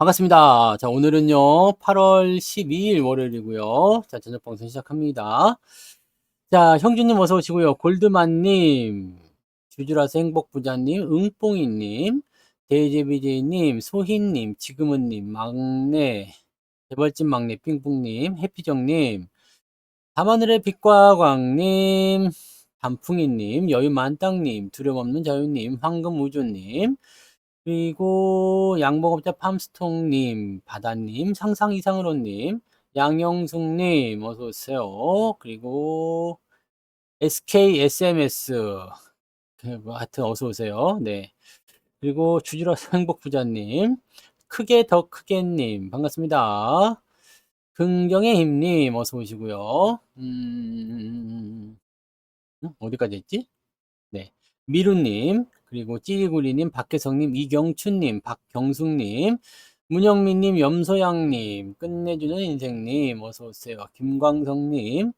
반갑습니다. 자, 오늘은요, 8월 12일 월요일이고요. 자, 저녁 방송 시작합니다. 자, 형주님 어서 오시고요. 골드만님, 주주라서 행복부자님, 응뽕이님, 데이제비제이님, 소희님, 지금은님, 막내, 재벌집 막내 삥뿡님, 해피정님, 밤하늘의 빛과 광님, 단풍이님, 여유만땅님, 두려움없는 자유님, 황금우주님, 그리고 양봉업자 팜스통님, 바다님, 상상 이상으로님, 양영숙님, 어서오세요. 그리고 SKSMS, 뭐 하여튼 어서오세요. 네. 그리고 주지러스 행복부자님, 크게 더 크게님, 반갑습니다. 긍정의 힘님, 어서 오시고요. 어디까지 했지? 네. 미루님, 그리고 찌리구리님, 박혜성님, 이경춘님, 박경숙님, 문영민님, 염소양님, 끝내주는 인생님, 어서오세요. 김광성님,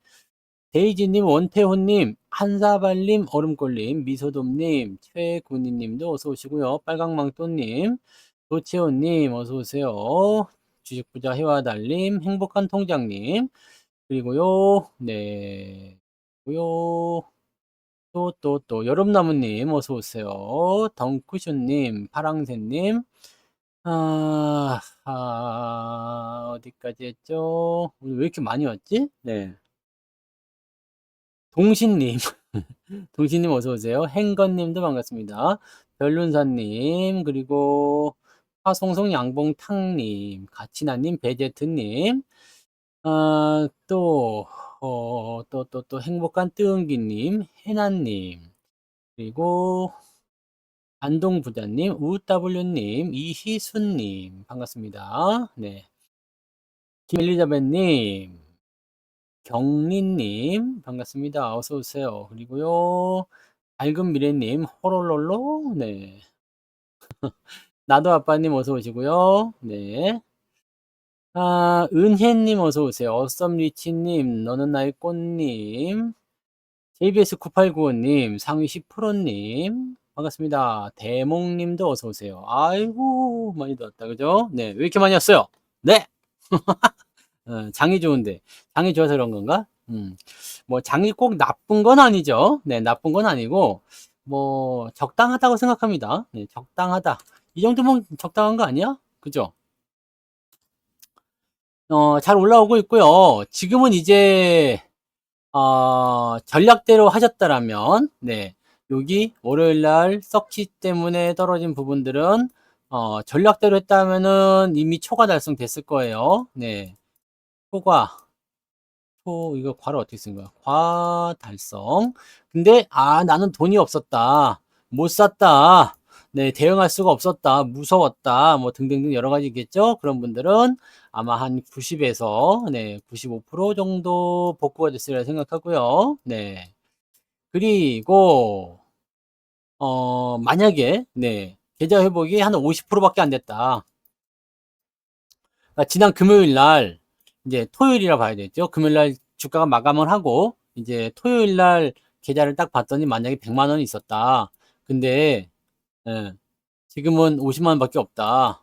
데이지님, 원태호님, 한사발님, 얼음골님, 미소돔님, 최군희님도 어서오시고요. 빨강망토님, 도채호님, 어서오세요. 주식부자 해와달님, 행복한 통장님, 그리고요, 네, 고요. 여름나무님, 어서오세요. 덩쿠쇼님, 파랑새님, 어디까지 했죠? 오늘 왜 이렇게 많이 왔지? 네. 동신님, 동신님 어서오세요. 행건님도 반갑습니다. 별룬사님, 그리고 화송송 양봉탕님, 가치나님, 배제트님, 또, 또, 행복한 뜨은기님, 해나님, 그리고 안동부자님, 우W님, 이희순님, 반갑습니다. 네. 김엘리자벳님, 경리님, 반갑습니다. 어서오세요. 그리고요, 밝은 미래님, 호롤롤로, 네. 나도 아빠님 어서오시고요. 네. 은혜님 어서오세요. 어썸리치님, 너는 나의 꽃님, JBS9895님, 상위 10%님, 반갑습니다. 대몽님도 어서오세요. 아이고, 많이 들었다. 그죠? 네. 왜 이렇게 많이 왔어요? 네! 장이 좋은데. 장이 좋아서 그런 건가? 뭐, 장이 꼭 나쁜 건 아니죠. 네, 나쁜 건 아니고, 뭐, 적당하다고 생각합니다. 네, 적당하다. 이 정도면 적당한 거 아니야? 그죠? 잘 올라오고 있고요. 지금은 이제, 전략대로 하셨다라면, 네, 여기 월요일날 썩치 때문에 떨어진 부분들은, 전략대로 했다면은 이미 초과 달성됐을 거예요. 네, 초과, 이거 과를 어떻게 쓴 거야? 과 달성. 근데, 나는 돈이 없었다. 못 샀다. 네, 대응할 수가 없었다. 무서웠다. 뭐 등등등 여러 가지 있겠죠? 그런 분들은 아마 한 90에서, 네, 95% 정도 복구가 됐으리라 생각하고요. 네. 그리고, 만약에, 네, 계좌 회복이 한 50%밖에 안 됐다. 그러니까 지난 금요일 날, 이제 토요일이라 봐야 되겠죠. 금요일 날 주가가 마감을 하고, 이제 토요일 날 계좌를 딱 봤더니 만약에 100만 원이 있었다. 근데, 예, 지금은 50만 원밖에 없다.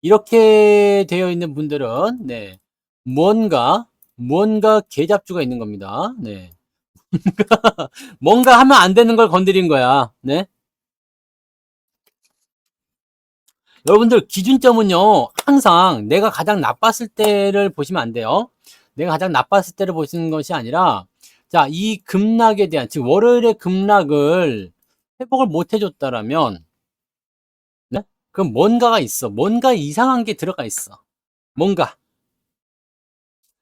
이렇게 되어 있는 분들은, 네, 뭔가 계잡주가 있는 겁니다. 네. 뭔가 하면 안 되는 걸 건드린 거야. 네. 여러분들 기준점은요, 항상 내가 가장 나빴을 때를 보시면 안 돼요. 내가 가장 나빴을 때를 보시는 것이 아니라, 자, 이 급락에 대한, 즉, 월요일의 급락을 회복을 못 해줬다라면, 네? 그럼 뭔가가 있어. 뭔가 이상한 게 들어가 있어. 뭔가.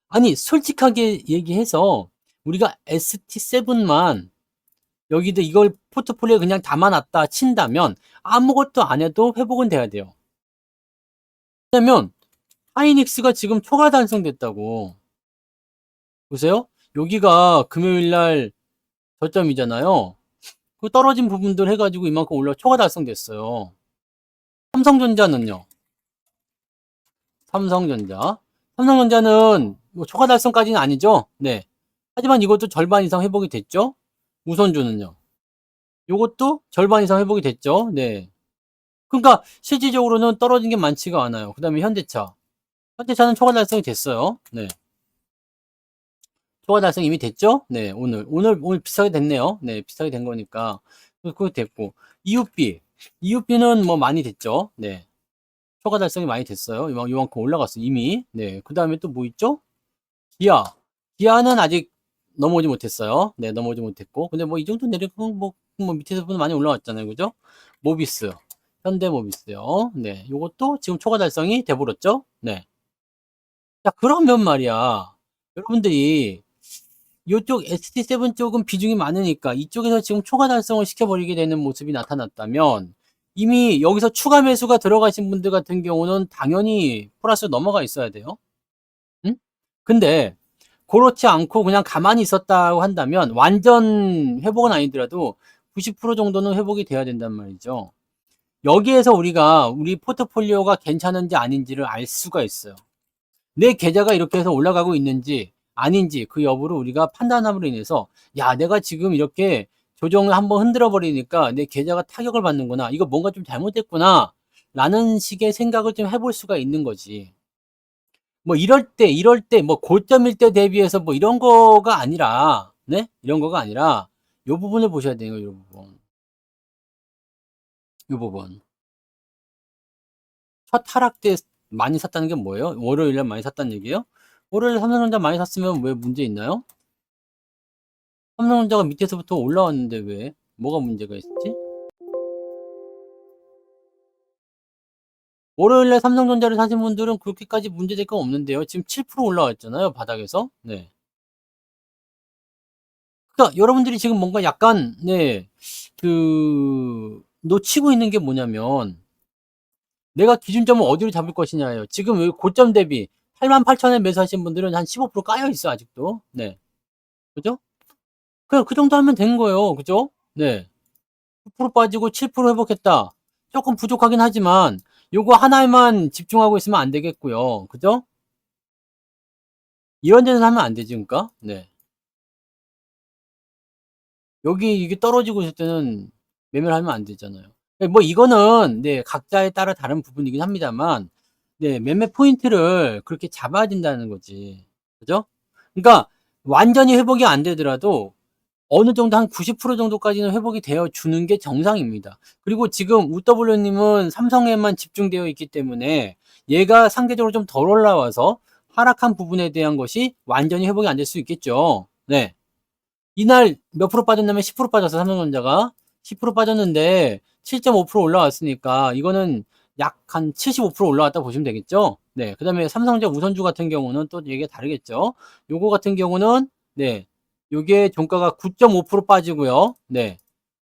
아니, 솔직하게 얘기해서, 우리가 ST7만, 여기도 이걸 포트폴리오에 그냥 담아놨다 친다면, 아무것도 안 해도 회복은 돼야 돼요. 왜냐면, 하이닉스가 지금 초과 달성됐다고. 보세요. 여기가 금요일 날 저점이잖아요. 그 떨어진 부분들 해가지고 이만큼 올라 초과 달성됐어요. 삼성전자는요. 삼성전자. 삼성전자는 뭐 초과 달성까지는 아니죠. 네. 하지만 이것도 절반 이상 회복이 됐죠. 우선주는요. 이것도 절반 이상 회복이 됐죠. 네. 그러니까 실질적으로는 떨어진 게 많지가 않아요. 그 다음에 현대차. 현대차는 초과 달성이 됐어요. 네. 초과 달성 이미 됐죠? 네, 오늘 비슷하게 됐네요. 네, 비슷하게 된 거니까. 그거 됐고. EUB. EUB는 뭐 많이 됐죠? 네. 초과 달성이 많이 됐어요. 요만큼 올라갔어, 이미. 네. 그 다음에 또 뭐 있죠? 기아. 기아는 아직 넘어오지 못했어요. 네, 넘어오지 못했고. 근데 뭐 이 정도 내리고 뭐 밑에서 보면 많이 올라왔잖아요. 그죠? 모비스. 현대 모비스요. 네. 요것도 지금 초과 달성이 돼버렸죠? 네. 자, 그러면 말이야. 여러분들이 요쪽 ST7 쪽은 비중이 많으니까 이쪽에서 지금 초과 달성을 시켜버리게 되는 모습이 나타났다면 이미 여기서 추가 매수가 들어가신 분들 같은 경우는 당연히 플러스 넘어가 있어야 돼요. 응? 근데 그렇지 않고 그냥 가만히 있었다고 한다면 완전 회복은 아니더라도 90% 정도는 회복이 돼야 된단 말이죠. 여기에서 우리가 우리 포트폴리오가 괜찮은지 아닌지를 알 수가 있어요. 내 계좌가 이렇게 해서 올라가고 있는지 아닌지 그 여부를 우리가 판단함으로 인해서 야, 내가 지금 이렇게 조정을 한번 흔들어 버리니까 내 계좌가 타격을 받는구나. 이거 뭔가 좀 잘못됐구나. 라는 식의 생각을 좀 해볼 수가 있는 거지. 뭐 이럴 때 뭐 고점일 때 대비해서 뭐 이런 거가 아니라 네? 이런 거가 아니라 요 부분을 보셔야 돼요. 요 부분. 요 부분. 첫 하락 때 많이 샀다는 게 뭐예요? 월요일에 많이 샀다는 얘기예요? 월요일에 삼성전자 많이 샀으면 왜 문제 있나요? 삼성전자가 밑에서부터 올라왔는데 왜? 뭐가 문제가 있었지? 월요일에 삼성전자를 사신 분들은 그렇게까지 문제될 건 없는데요. 지금 7% 올라왔잖아요, 바닥에서. 네. 그러니까 여러분들이 지금 뭔가 약간 네, 놓치고 있는 게 뭐냐면 내가 기준점을 어디로 잡을 것이냐예요. 지금 여기 고점 대비 88,000에 매수하신 분들은 한 15% 까여 있어 아직도. 네. 그죠? 그냥 그 정도 하면 된 거예요. 그죠? 네. 9% 빠지고 7% 회복했다. 조금 부족하긴 하지만 요거 하나에만 집중하고 있으면 안 되겠고요. 그죠? 이런 데서 하면 안 되지, 그러니까. 네. 여기 이게 떨어지고 있을 때는 매매를 하면 안 되잖아요. 뭐 이거는 네, 각자에 따라 다른 부분이긴 합니다만 네, 매매 포인트를 그렇게 잡아야 된다는 거지. 그죠? 그러니까 완전히 회복이 안 되더라도 어느 정도 한 90% 정도까지는 회복이 되어 주는 게 정상입니다. 그리고 지금 UW님은 삼성에만 집중되어 있기 때문에 얘가 상대적으로 좀 덜 올라와서 하락한 부분에 대한 것이 완전히 회복이 안 될 수 있겠죠. 네. 이날 몇 프로 빠졌냐면 10% 빠졌어, 삼성전자가. 10% 빠졌는데 7.5% 올라왔으니까 이거는 약 한 75% 올라왔다고 보시면 되겠죠. 네. 그 다음에 삼성전자 우선주 같은 경우는 또 얘기가 다르겠죠. 요거 같은 경우는 네. 요게 종가가 9.5% 빠지고요. 네.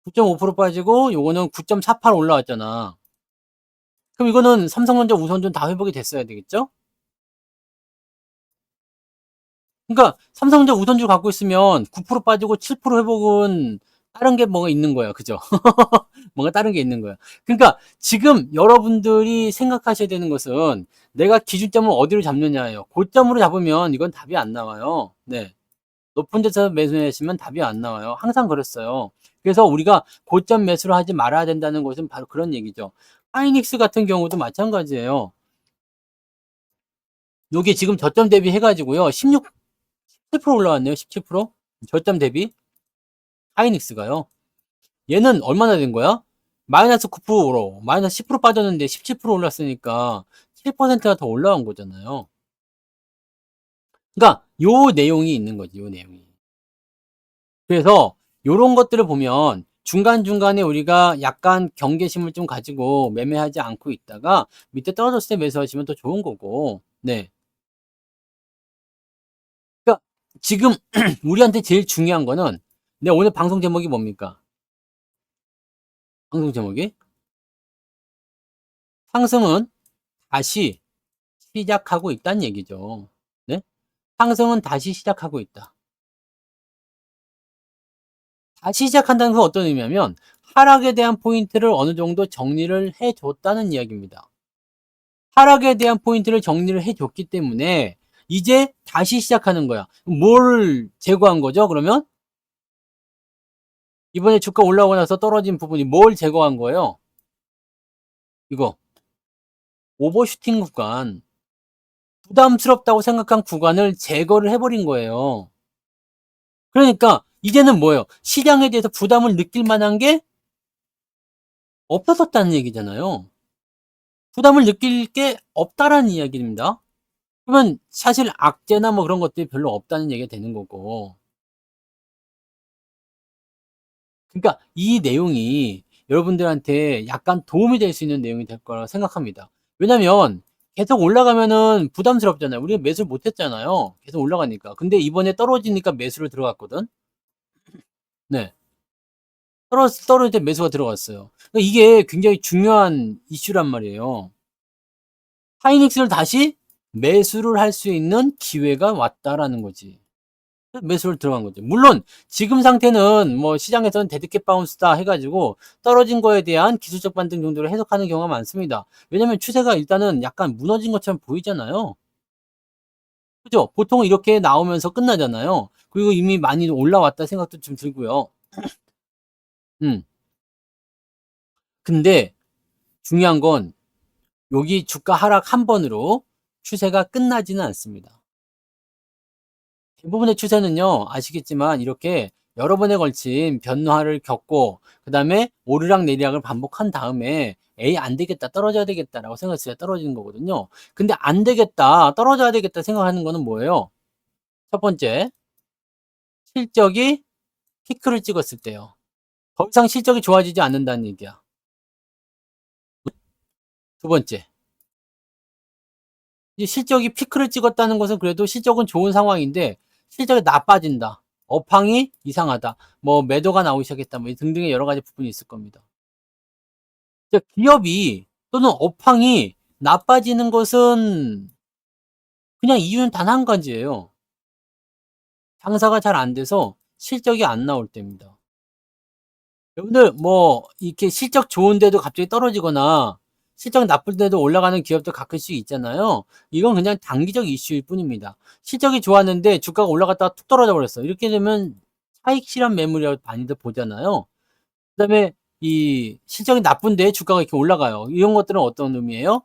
9.5% 빠지고 요거는 9.48 올라왔잖아. 그럼 이거는 삼성전자 우선주는 다 회복이 됐어야 되겠죠? 그러니까 삼성전자 우선주 갖고 있으면 9% 빠지고 7% 회복은 다른 게 뭐가 있는 거야. 그죠? 뭔가 다른 게 있는 거야. 그러니까 지금 여러분들이 생각하셔야 되는 것은 내가 기준점을 어디로 잡느냐예요. 고점으로 잡으면 이건 답이 안 나와요. 네. 높은 데서 매수하시면 답이 안 나와요. 항상 그랬어요. 그래서 우리가 고점 매수를 하지 말아야 된다는 것은 바로 그런 얘기죠. 하이닉스 같은 경우도 마찬가지예요. 요게 지금 저점 대비 해가지고요. 17% 올라왔네요. 17%? 저점 대비. 하이닉스가요. 얘는 얼마나 된 거야? 마이너스 9%로, 마이너스 10% 빠졌는데 17% 올랐으니까 7%가 더 올라온 거잖아요. 그러니까 요 내용이 있는 거지, 요 내용이. 그래서 요런 것들을 보면 중간중간에 우리가 약간 경계심을 좀 가지고 매매하지 않고 있다가 밑에 떨어졌을 때 매수하시면 더 좋은 거고. 네. 그러니까 지금 우리한테 제일 중요한 거는 내 오늘 방송 제목이 뭡니까? 방송 제목이 상승은 다시 시작하고 있다는 얘기죠. 네? 상승은 다시 시작하고 있다. 다시 시작한다는 건 어떤 의미냐면 하락에 대한 포인트를 어느 정도 정리를 해줬다는 이야기입니다. 하락에 대한 포인트를 정리를 해줬기 때문에 이제 다시 시작하는 거야. 뭘 제거한 거죠? 그러면 이번에 주가 올라오고 나서 떨어진 부분이 뭘 제거한 거예요? 이거 오버슈팅 구간, 부담스럽다고 생각한 구간을 제거를 해버린 거예요. 그러니까 이제는 뭐예요? 시장에 대해서 부담을 느낄 만한 게 없어졌다는 얘기잖아요. 부담을 느낄 게 없다라는 이야기입니다. 그러면 사실 악재나 뭐 그런 것들이 별로 없다는 얘기가 되는 거고. 그러니까 이 내용이 여러분들한테 약간 도움이 될 수 있는 내용이 될 거라고 생각합니다. 왜냐면 계속 올라가면은 부담스럽잖아요. 우리가 매수를 못 했잖아요. 계속 올라가니까. 근데 이번에 떨어지니까 매수를 들어갔거든. 네. 떨어질 때 매수가 들어갔어요. 그러니까 이게 굉장히 중요한 이슈란 말이에요. 하이닉스를 다시 매수를 할 수 있는 기회가 왔다라는 거지. 매수를 들어간 거죠. 물론 지금 상태는 뭐 시장에서는 데드캣 바운스다 해가지고 떨어진 거에 대한 기술적 반등 정도로 해석하는 경우가 많습니다. 왜냐면 추세가 일단은 약간 무너진 것처럼 보이잖아요. 그죠? 보통 이렇게 나오면서 끝나잖아요. 그리고 이미 많이 올라왔다 생각도 좀 들고요. 음. 근데 중요한 건 여기 주가 하락 한 번으로 추세가 끝나지는 않습니다. 대부분의 추세는요, 아시겠지만 이렇게 여러 번에 걸친 변화를 겪고 그 다음에 오르락 내리락을 반복한 다음에 에이 안 되겠다 떨어져야 되겠다라고 생각했을 때 떨어지는 거거든요. 근데 안 되겠다 떨어져야 되겠다 생각하는 거는 뭐예요? 첫 번째, 실적이 피크를 찍었을 때요. 더 이상 실적이 좋아지지 않는다는 얘기야. 두 번째, 이 실적이 피크를 찍었다는 것은 그래도 실적은 좋은 상황인데 실적이 나빠진다. 업황이 이상하다. 뭐 매도가 나오기 시작했다. 뭐 등등의 여러 가지 부분이 있을 겁니다. 기업이 또는 업황이 나빠지는 것은 그냥 이유는 단 한 가지예요. 장사가 잘 안 돼서 실적이 안 나올 때입니다. 여러분들 뭐 이렇게 실적 좋은데도 갑자기 떨어지거나 실적 나쁠 때도 올라가는 기업도 가끔씩 있잖아요. 이건 그냥 단기적 이슈일 뿐입니다. 실적이 좋았는데 주가가 올라갔다가 툭 떨어져 버렸어. 이렇게 되면 차익 실현 매물이라고 많이들 보잖아요. 그다음에 이 실적이 나쁜데 주가가 이렇게 올라가요. 이런 것들은 어떤 의미예요?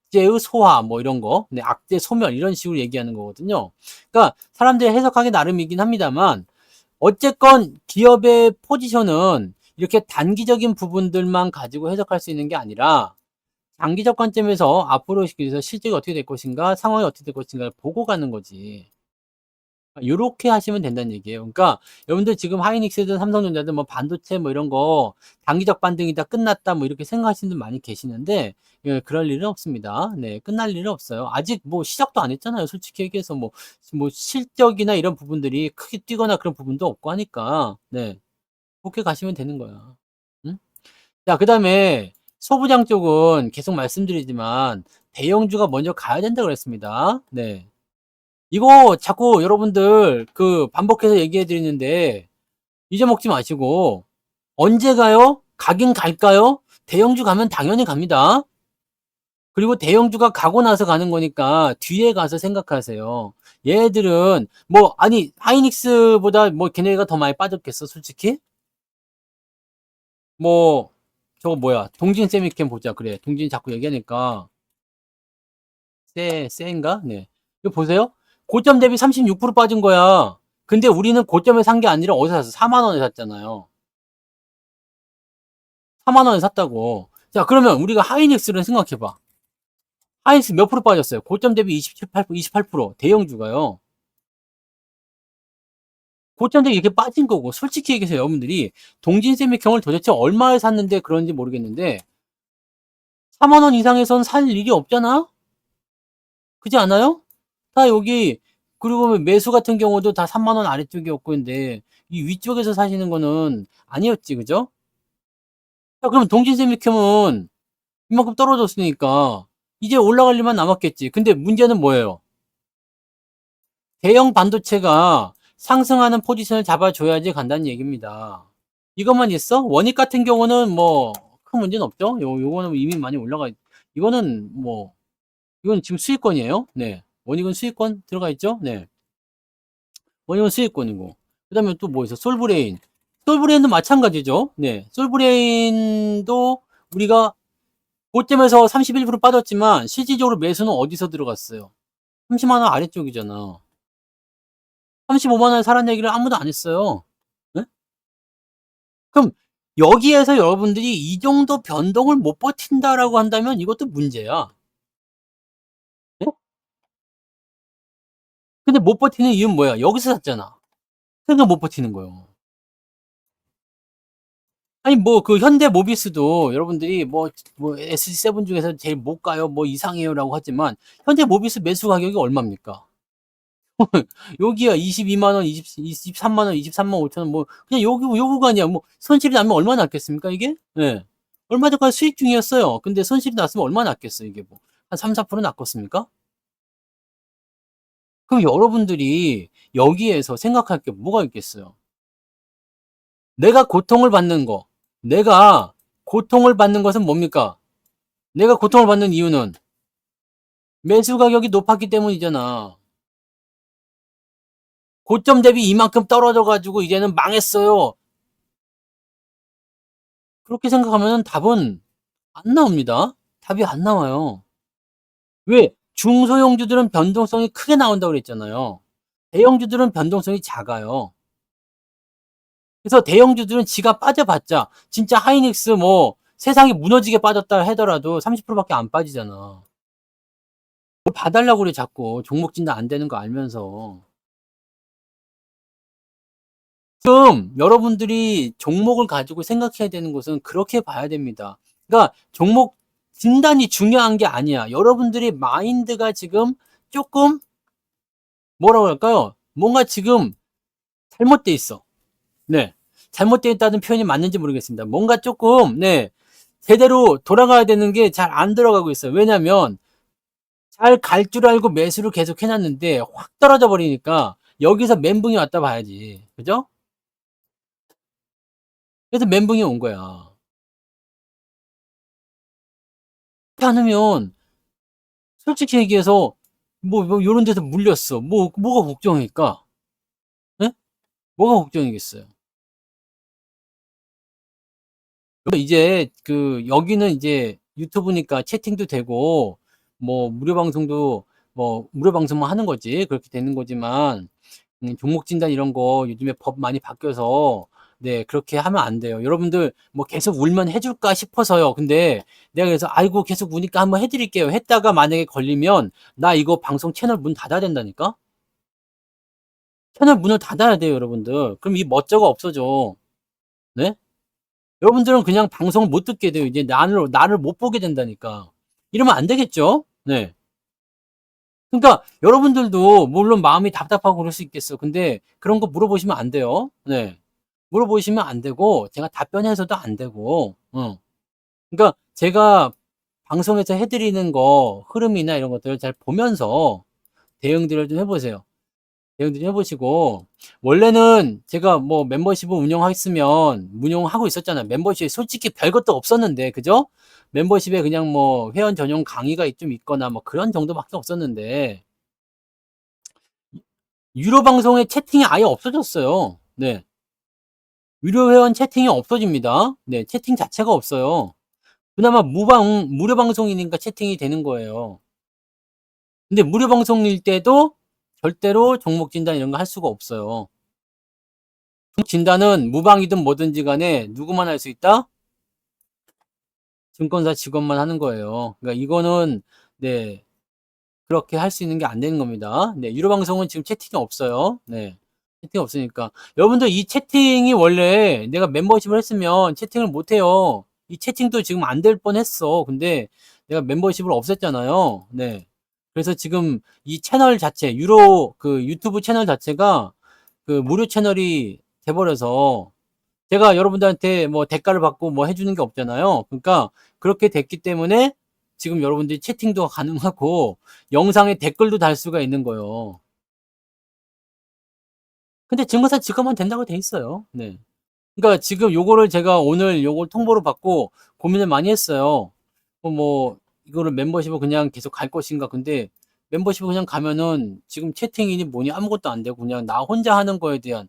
악재의 소화 뭐 이런 거, 네, 악재 소멸 이런 식으로 얘기하는 거거든요. 그러니까 사람들이 해석하기 나름이긴 합니다만 어쨌건 기업의 포지션은 이렇게 단기적인 부분들만 가지고 해석할 수 있는 게 아니라 장기적 관점에서 앞으로 실적이 어떻게 될 것인가, 상황이 어떻게 될 것인가를 보고 가는 거지. 요렇게 하시면 된다는 얘기예요. 그러니까 여러분들 지금 하이닉스든 삼성전자든 뭐 반도체 뭐 이런 거 단기적 반등이다 끝났다 뭐 이렇게 생각하시는 분들 많이 계시는데 예, 그럴 일은 없습니다. 네, 끝날 일은 없어요. 아직 뭐 시작도 안 했잖아요. 솔직히 얘기해서 뭐 실적이나 이런 부분들이 크게 뛰거나 그런 부분도 없고 하니까 네, 그렇게 가시면 되는 거야. 응? 자, 그다음에 소부장 쪽은 계속 말씀드리지만 대형주가 먼저 가야 된다 그랬습니다. 네. 이거 자꾸 여러분들 그 반복해서 얘기해 드리는데 잊어먹지 마시고 언제 가요? 가긴 갈까요? 대형주 가면 당연히 갑니다. 그리고 대형주가 가고 나서 가는 거니까 뒤에 가서 생각하세요. 얘들은 뭐 아니 하이닉스보다 뭐 걔네가 더 많이 빠졌겠어 솔직히? 뭐 저거 뭐야 동진 세미캠 보자. 그래 동진 자꾸 얘기하니까 쎄인가? 네. 이거 보세요. 고점 대비 36% 빠진 거야. 근데 우리는 고점에 산 게 아니라 어디서 샀어? 4만 원에 샀잖아요. 4만 원에 샀다고. 자, 그러면 우리가 하이닉스를 생각해 봐. 하이닉스 몇 프로 빠졌어요? 고점 대비 27, 28% 대형주가요. 고점 대비 이렇게 빠진 거고 솔직히 얘기해서 여러분들이 동진세미경을 도대체 얼마에 샀는데 그런지 모르겠는데 4만 원 이상에선 살 일이 없잖아? 그지 않아요? 다 여기 그리고 매수 같은 경우도 다 3만 원 아래쪽이었고 근데 이 위쪽에서 사시는 거는 아니었지 그죠? 자, 그럼 동진세미캠은 이만큼 떨어졌으니까 이제 올라갈 일만 남았겠지. 근데 문제는 뭐예요? 대형 반도체가 상승하는 포지션을 잡아줘야지 간다는 얘기입니다. 이것만 있어? 원익 같은 경우는 뭐 큰 문제는 없죠. 요거는 이미 많이 올라가. 이거는 뭐 이건 지금 수익권이에요. 네. 원익은 수익권 들어가 있죠. 네. 원익은 수익권이고. 그다음에 또 뭐 있어? 솔브레인. 솔브레인도 마찬가지죠. 네. 솔브레인도 우리가 고점에서 31% 빠졌지만 실질적으로 매수는 어디서 들어갔어요? 30만 원 아래쪽이잖아. 35만 원에 사란 얘기를 아무도 안 했어요. 네? 그럼 여기에서 여러분들이 이 정도 변동을 못 버틴다라고 한다면 이것도 문제야. 네? 근데 못 버티는 이유는 뭐야? 여기서 샀잖아. 그러니까 못 버티는 거예요. 아니 뭐 그 현대모비스도 여러분들이 뭐 SG7 중에서 제일 못 가요, 뭐 이상해요라고 하지만 현대모비스 매수 가격이 얼마입니까? 여기야 22만 원, 23만 원, 23만 5천 원, 뭐 그냥 요 구간이야. 뭐 손실이 나면 얼마 났겠습니까 이게? 예. 얼마 전까지 수익 중이었어요. 근데 손실이 났으면 얼마 났겠어 이게 뭐. 한 3~4% 났겠습니까? 그럼 여러분들이 여기에서 생각할 게 뭐가 있겠어요? 내가 고통을 받는 거. 내가 고통을 받는 것은 뭡니까? 내가 고통을 받는 이유는 매수 가격이 높았기 때문이잖아. 고점 대비 이만큼 떨어져 가지고 이제는 망했어요. 그렇게 생각하면 답은 안 나옵니다. 답이 안 나와요. 왜? 중소형주들은 변동성이 크게 나온다고 그랬잖아요. 대형주들은 변동성이 작아요. 그래서 대형주들은 지가 빠져봤자 진짜 하이닉스 뭐 세상이 무너지게 빠졌다 하더라도 30%밖에 안 빠지잖아. 뭘 봐달라고 그래 자꾸. 종목 진단 안 되는 거 알면서. 지금 여러분들이 종목을 가지고 생각해야 되는 것은 그렇게 봐야 됩니다. 그러니까 종목 진단이 중요한 게 아니야. 여러분들이 마인드가 지금 조금 뭐라고 할까요? 뭔가 지금 잘못돼 있어. 네. 잘못되어 있다는 표현이 맞는지 모르겠습니다. 뭔가 조금 네. 제대로 돌아가야 되는 게 잘 안 들어가고 있어요. 왜냐면 잘 갈 줄 알고 매수를 계속 해놨는데 확 떨어져 버리니까 여기서 멘붕이 왔다 봐야지. 그죠? 그래서 멘붕이 온 거야. 그렇지 않으면 솔직히 얘기해서 뭐 요런 데서 물렸어. 뭐가 걱정일까? 예? 뭐가 걱정이겠어요? 이제 그 여기는 이제 유튜브니까 채팅도 되고 뭐 무료 방송도 뭐 무료 방송만 하는 거지. 그렇게 되는 거지만 종목 진단 이런 거 요즘에 법 많이 바뀌어서 네, 그렇게 하면 안 돼요. 여러분들 뭐 계속 울면 해 줄까 싶어서요. 근데 내가 그래서 아이고 계속 우니까 한번 해 드릴게요. 했다가 만약에 걸리면 나 이거 방송 채널 문 닫아야 된다니까? 채널 문을 닫아야 돼요, 여러분들. 그럼 이 멋져가 없어져. 네? 여러분들은 그냥 방송을 못 듣게 돼요. 이제 나를 못 보게 된다니까. 이러면 안 되겠죠? 네. 그러니까 여러분들도 물론 마음이 답답하고 그럴 수 있겠어. 근데 그런 거 물어보시면 안 돼요. 네. 물어보시면 안 되고 제가 답변해서도 안 되고. 그러니까 제가 방송에서 해 드리는 거 흐름이나 이런 것들을 잘 보면서 대응들을 좀 해 보세요. 대응들 해보시고 원래는 제가 뭐 멤버십을 운영했으면 운영하고 있었잖아요. 멤버십에 솔직히 별것도 없었는데 그죠? 멤버십에 그냥 뭐 회원 전용 강의가 좀 있거나 뭐 그런 정도밖에 없었는데 유료 방송에 채팅이 아예 없어졌어요. 네. 유료 회원 채팅이 없어집니다. 네, 채팅 자체가 없어요. 그나마 무료 방송이니까 채팅이 되는 거예요. 근데 무료 방송일 때도 절대로 종목 진단 이런 거 할 수가 없어요. 진단은 무방이든 뭐든지 간에 누구만 할 수 있다? 증권사 직원만 하는 거예요. 그러니까 이거는 네, 그렇게 할 수 있는 게 안 되는 겁니다. 네, 유료 방송은 지금 채팅이 없어요. 네. 채팅이 없으니까 여러분들 이 채팅이 원래 내가 멤버십을 했으면 채팅을 못 해요. 이 채팅도 지금 안 될 뻔했어. 근데 내가 멤버십을 없앴잖아요. 네. 그래서 지금 이 채널 자체 유료 그 유튜브 채널 자체가 그 무료 채널이 돼 버려서 제가 여러분들한테 뭐 대가를 받고 뭐 해주는 게 없잖아요. 그러니까 그렇게 됐기 때문에 지금 여러분들이 채팅도 가능하고 영상에 댓글도 달 수가 있는 거예요. 근데 증거사 지급만 된다고 돼 있어요. 네. 그러니까 지금 요거를 제가 오늘 요걸 통보를 받고 고민을 많이 했어요. 뭐 이거를 멤버십을 그냥 계속 갈 것인가. 근데 멤버십을 그냥 가면은 지금 채팅이니 뭐니 아무것도 안 되고 그냥 나 혼자 하는 거에 대한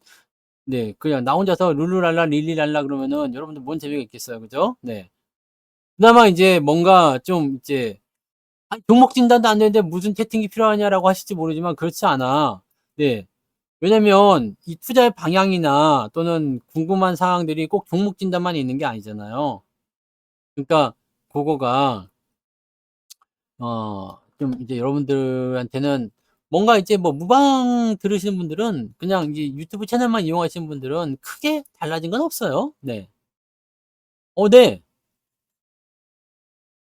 네, 그냥 나 혼자서 룰루랄라 릴리랄라 그러면은 여러분들 뭔 재미가 있겠어요. 그죠? 네. 그나마 이제 뭔가 좀 이제 아니 종목 진단도 안 되는데 무슨 채팅이 필요하냐라고 하실지 모르지만 그렇지 않아. 네. 왜냐면 이 투자의 방향이나 또는 궁금한 사항들이 꼭 종목 진단만 있는 게 아니잖아요. 그러니까 그거가 좀 이제 여러분들한테는 뭔가 이제 뭐 무방 들으시는 분들은 그냥 이제 유튜브 채널만 이용하시는 분들은 크게 달라진 건 없어요. 네. 네.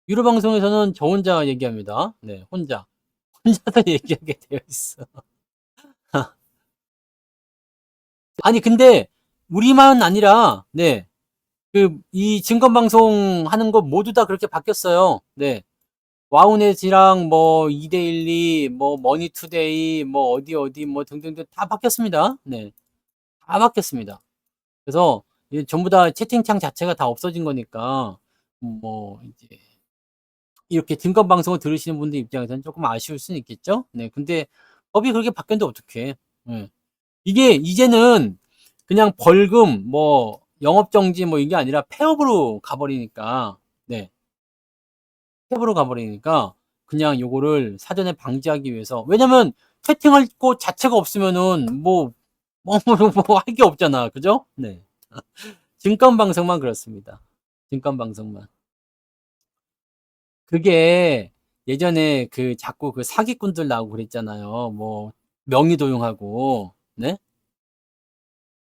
유료 방송에서는 저 혼자 얘기합니다. 네, 혼자. 혼자서 얘기하게 되어 있어. 아니 근데 우리만 아니라 네. 이 증권 방송 하는 거 모두 다 그렇게 바뀌었어요. 네. 와우넷이랑 뭐 2데일리, 뭐 머니투데이, 뭐 어디 뭐 등등등 다 바뀌었습니다. 네. 다 바뀌었습니다. 그래서 이제 전부 다 채팅창 자체가 다 없어진 거니까 뭐 이제 이렇게 증권 방송을 들으시는 분들 입장에서는 조금 아쉬울 수는 있겠죠. 네. 근데 법이 그렇게 바뀌었는데 어떡해. 네. 이게 이제는 그냥 벌금 뭐 영업정지 뭐 이게 아니라 폐업으로 가버리니까 네. 폐업으로 가버리니까 그냥 요거를 사전에 방지하기 위해서 왜냐면 채팅할 곳 자체가 없으면은 뭐 할 게 없잖아. 그죠? 네. 증권 방송만 그렇습니다. 증권 방송만. 그게 예전에 자꾸 사기꾼들 나오고 그랬잖아요. 뭐 명의 도용하고 네?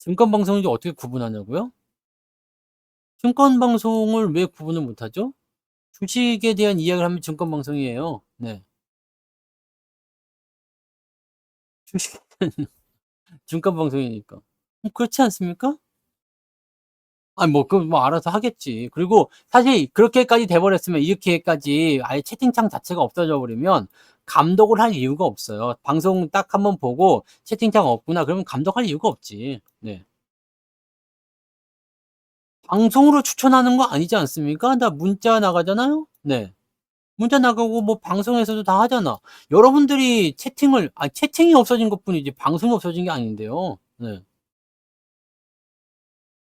증권 방송인지 어떻게 구분하냐고요? 증권 방송을 왜 구분을 못하죠? 주식에 대한 이야기를 하면 증권 방송이에요. 네. 주식 증권 방송이니까. 그렇지 않습니까? 아니 뭐 알아서 하겠지. 그리고 사실 그렇게까지 돼 버렸으면 이렇게까지 아예 채팅창 자체가 없어져 버리면 감독을 할 이유가 없어요. 방송 딱 한번 보고 '채팅창 없구나.' 그러면 감독할 이유가 없지. 네. 방송으로 추천하는 거 아니지 않습니까? 나 문자 나가잖아요. 네. 문자 나가고 뭐 방송에서도 다 하잖아. 여러분들이 채팅이 없어진 것뿐이지 방송이 없어진 게 아닌데요. 네.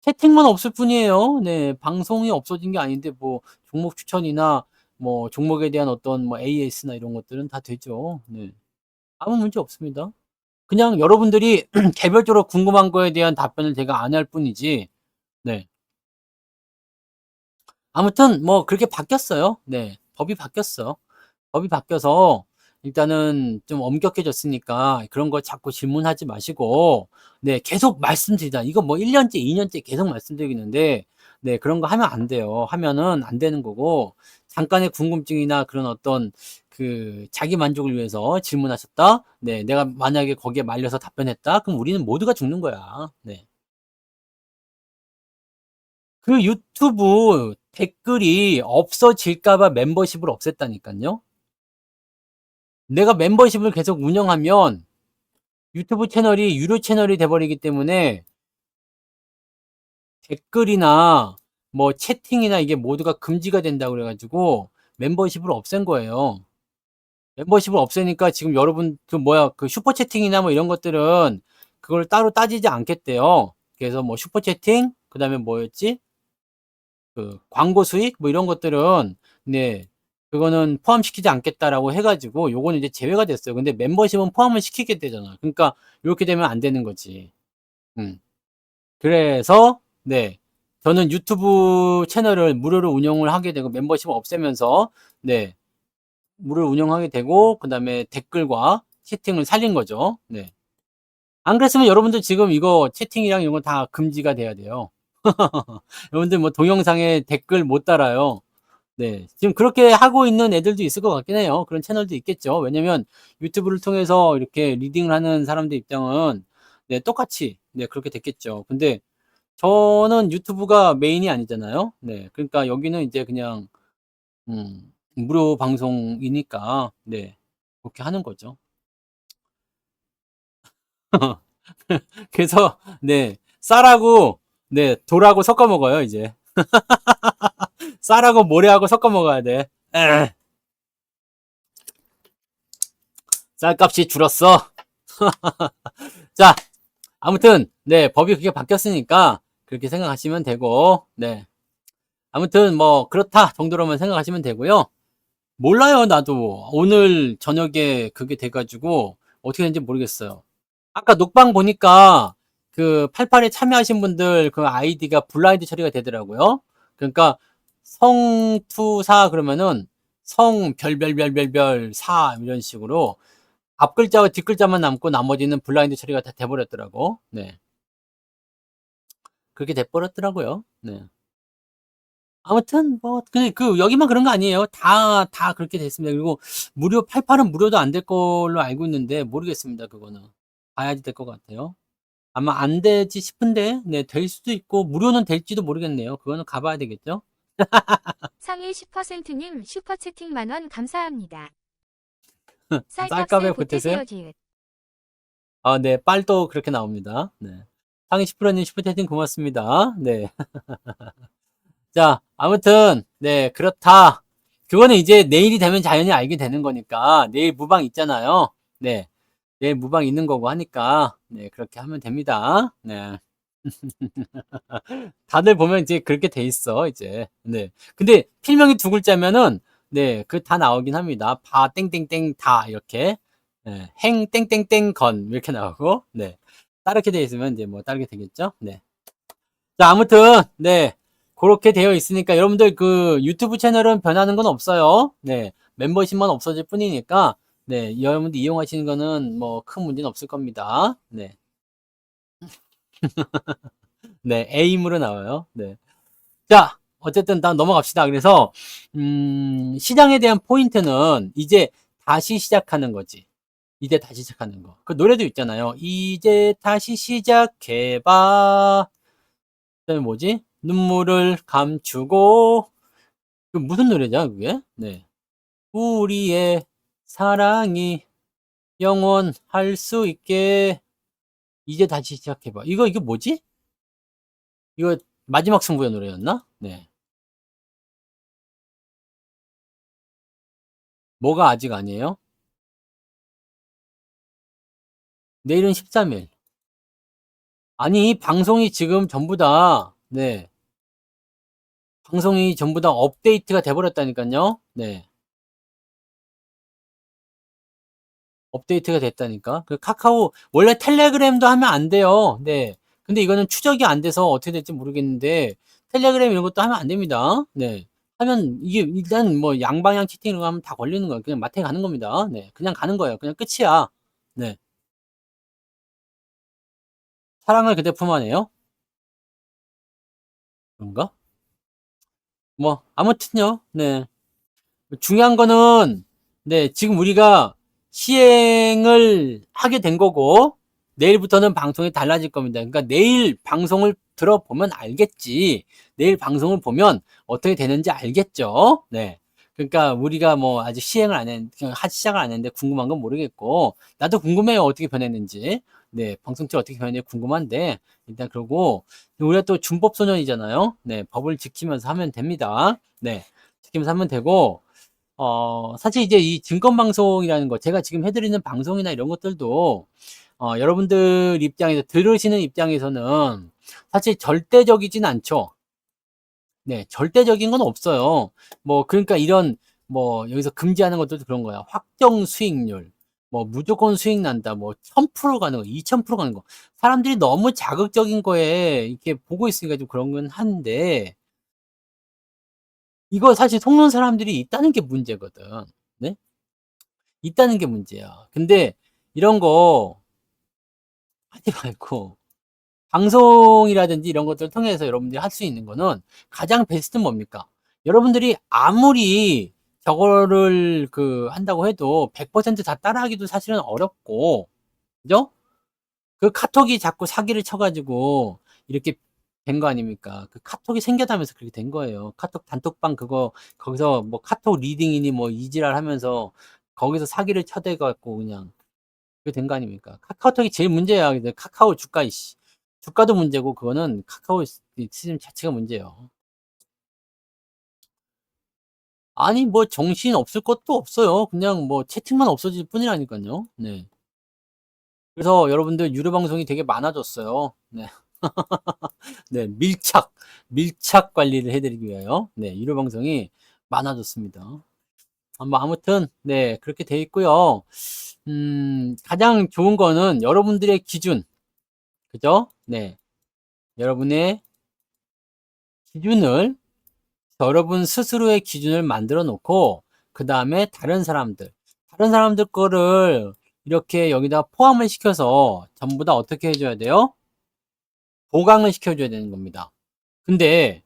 채팅만 없을 뿐이에요. 네. 방송이 없어진 게 아닌데 뭐 종목 추천이나 뭐 종목에 대한 어떤 뭐 AS나 이런 것들은 다 되죠. 네. 아무 문제 없습니다. 그냥 여러분들이 개별적으로 궁금한 거에 대한 답변을 제가 안 할 뿐이지. 네. 아무튼 뭐 그렇게 바뀌었어요. 네. 법이 바뀌었어. 법이 바뀌어서 일단은 좀 엄격해졌으니까 그런 거 자꾸 질문하지 마시고 네 계속 말씀드리자. 이거 뭐 1 년째 2 년째 계속 말씀드리는데 네 그런 거 하면 안 돼요. 하면은 안 되는 거고 잠깐의 궁금증이나 그런 어떤 자기 만족을 위해서 질문하셨다. 네 내가 만약에 거기에 말려서 답변했다. 그럼 우리는 모두가 죽는 거야. 네. 유튜브 댓글이 없어질까 봐 멤버십을 없앴다니깐요. 내가 멤버십을 계속 운영하면 유튜브 채널이 유료 채널이 돼 버리기 때문에 댓글이나 뭐 채팅이나 이게 모두가 금지가 된다고 그래 가지고 멤버십을 없앤 거예요. 멤버십을 없애니까 지금 여러분 슈퍼 채팅이나 뭐 이런 것들은 그걸 따로 따지지 않겠대요. 그래서 뭐 슈퍼 채팅 그다음에 뭐였지? 광고 수익 뭐 이런 것들은 네 그거는 포함시키지 않겠다라고 해 가지고 요거는 이제 제외가 됐어요. 근데 멤버십은 포함을 시키게 되잖아. 그러니까 요렇게 되면 안 되는 거지. 음. 그래서 네. 저는 유튜브 채널을 무료로 운영을 하게 되고 멤버십을 없애면서 네. 무료로 운영하게 되고 그다음에 댓글과 채팅을 살린 거죠. 네. 안 그랬으면 여러분들 지금 이거 채팅이랑 이런 거 다 금지가 돼야 돼요. 여러분들 뭐 동영상에 댓글 못 달아요. 네. 지금 그렇게 하고 있는 애들도 있을 것 같긴 해요. 그런 채널도 있겠죠. 왜냐면 유튜브를 통해서 이렇게 리딩을 하는 사람들 입장은 네, 똑같이 네, 그렇게 됐겠죠. 근데 저는 유튜브가 메인이 아니잖아요. 네. 그러니까 여기는 이제 그냥 무료 방송이니까 네. 그렇게 하는 거죠. 그래서 네. 쌀하고 네, 돌하고 섞어 먹어요, 이제. 쌀하고 모래하고 섞어 먹어야 돼. 쌀값이 줄었어. 자, 아무튼 네, 법이 그렇게 바뀌었으니까 그렇게 생각하시면 되고 네. 아무튼 뭐 그렇다 정도로만 생각하시면 되고요. 몰라요, 나도. 오늘 저녁에 그게 돼가지고 어떻게 되는지 모르겠어요. 아까 녹방 보니까 그 88에 참여하신 분들 그 아이디가 블라인드 처리가 되더라고요. 그러니까 성투사 그러면은 성 별별별별별 사 이런 식으로 앞 글자와 뒷 글자만 남고 나머지는 블라인드 처리가 다 돼버렸더라고. 네. 그렇게 돼버렸더라고요. 네. 아무튼 뭐 근데 그 여기만 그런 거 아니에요. 다 그렇게 됐습니다. 그리고 무료 88은 무료도 안 될 걸로 알고 있는데 모르겠습니다. 그거는 봐야지 될 것 같아요. 아마 안 되지 싶은데 네, 될 수도 있고 무료는 될지도 모르겠네요. 그거는 가봐야 되겠죠. 상위 10%님 슈퍼채팅 만원 감사합니다. 쌀값을 쌀값에 보태세요? 보태세요 지읒. 아, 네, 빨도 그렇게 나옵니다. 네. 상위 10%님 슈퍼채팅 고맙습니다. 네. 자, 아무튼 네, 그렇다. 그거는 이제 내일이 되면 자연히 알게 되는 거니까 내일 무방 있잖아요. 네. 내일 무방 있는 거고 하니까 네, 그렇게 하면 됩니다. 네. 다들 보면 이제 그렇게 돼 있어, 이제. 네. 근데 필명이 두 글자면은 네, 그 다 나오긴 합니다. 바 땡땡땡 다 이렇게. 네. 행 땡땡땡 건 이렇게 나오고. 네. 다르게 돼 있으면 이제 뭐 다르게 되겠죠? 네. 자, 아무튼 네. 그렇게 되어 있으니까 여러분들 그 유튜브 채널은 변하는 건 없어요. 네. 멤버십만 없어질 뿐이니까 네, 여러분들 이용하시는 거는 뭐 큰 문제는 없을 겁니다. 네. 네, 에임으로 나와요. 네. 자, 어쨌든 다 넘어갑시다. 그래서 시장에 대한 포인트는 이제 다시 시작하는 거지. 이제 다시 시작하는 거. 그 노래도 있잖아요. 이제 다시 시작해봐. 그다음에 뭐지? 눈물을 감추고. 그 무슨 노래죠, 그게? 네. 우리의 사랑이 영원할 수 있게 이제 다시 시작해봐. 이게 뭐지? 이거 마지막 승부의 노래였나? 네. 뭐가 아직 아니에요? 내일은 13일. 아니, 방송이 지금 전부 다, 네. 방송이 전부 다 업데이트가 돼버렸다니까요. 네. 업데이트가 됐다니까. 그 카카오, 원래 텔레그램도 하면 안 돼요. 네. 근데 이거는 추적이 안 돼서 어떻게 될지 모르겠는데, 텔레그램 이런 것도 하면 안 됩니다. 네. 하면 이게 일단 뭐 양방향 채팅으로 하면 다 걸리는 거예요. 그냥 마트에 가는 겁니다. 네. 그냥 가는 거예요. 그냥 끝이야. 네. 사랑을 그대 품 안에요? 그런가? 뭐, 아무튼요. 네. 중요한 거는 네, 지금 우리가 시행을 하게 된 거고 내일부터는 방송이 달라질 겁니다. 그러니까 내일 방송을 들어보면 알겠지. 내일 방송을 보면 어떻게 되는지 알겠죠. 네. 그러니까 우리가 뭐 아직 시행을 안 했, 시작을 안 했는데 궁금한 건 모르겠고 나도 궁금해요. 어떻게 변했는지. 네, 방송체 어떻게 변했는지 궁금한데 일단 그러고 우리가 또 준법 소년이잖아요. 네, 법을 지키면서 하면 됩니다. 네, 지키면서 하면 되고 사실 이제 이 증권방송이라는 거, 제가 지금 해드리는 방송이나 이런 것들도, 여러분들 입장에서, 들으시는 입장에서는 사실 절대적이진 않죠. 네, 절대적인 건 없어요. 뭐, 그러니까 이런, 뭐, 여기서 금지하는 것들도 그런 거야. 확정 수익률, 뭐, 무조건 수익 난다, 뭐, 1000% 가는 거, 2000% 가는 거. 사람들이 너무 자극적인 거에 이렇게 보고 있으니까 좀 그런 건 한데, 이거 사실 속는 사람들이 있다는 게 문제거든. 네? 있다는 게 문제야. 근데 이런 거 하지 말고 방송이라든지 이런 것들을 통해서 여러분들이 할 수 있는 거는 가장 베스트는 뭡니까? 여러분들이 아무리 저거를 그 한다고 해도 100%다 따라하기도 사실은 어렵고, 그죠? 그 카톡이 자꾸 사기를 쳐가지고 이렇게 된 거 아닙니까? 그 카톡이 생겨나면서 그렇게 된 거예요. 카톡 단톡방 그거 거기서 뭐 카톡 리딩이니 뭐 이지랄 하면서 거기서 사기를 쳐대갖고 그냥 그게 된 거 아닙니까? 카카오톡이 제일 문제야. 근데 카카오 주가, 이씨. 주가도 문제고, 그거는 카카오 시스템 자체가 문제예요. 아니, 뭐, 정신 없을 것도 없어요. 그냥 뭐, 채팅만 없어질 뿐이라니까요. 네. 그래서 여러분들 유료 방송이 되게 많아졌어요. 네. 네, 밀착 관리를 해드리기 위하여, 네, 유료 방송이 많아졌습니다. 뭐, 아무튼, 네, 그렇게 돼 있고요. 가장 좋은 거는 여러분들의 기준, 그죠? 네, 여러분의 기준을, 여러분 스스로의 기준을 만들어 놓고, 그 다음에 다른 사람들 거를 이렇게 여기다 포함을 시켜서 전부 다 어떻게 해줘야 돼요? 보강을 시켜줘야 되는 겁니다. 근데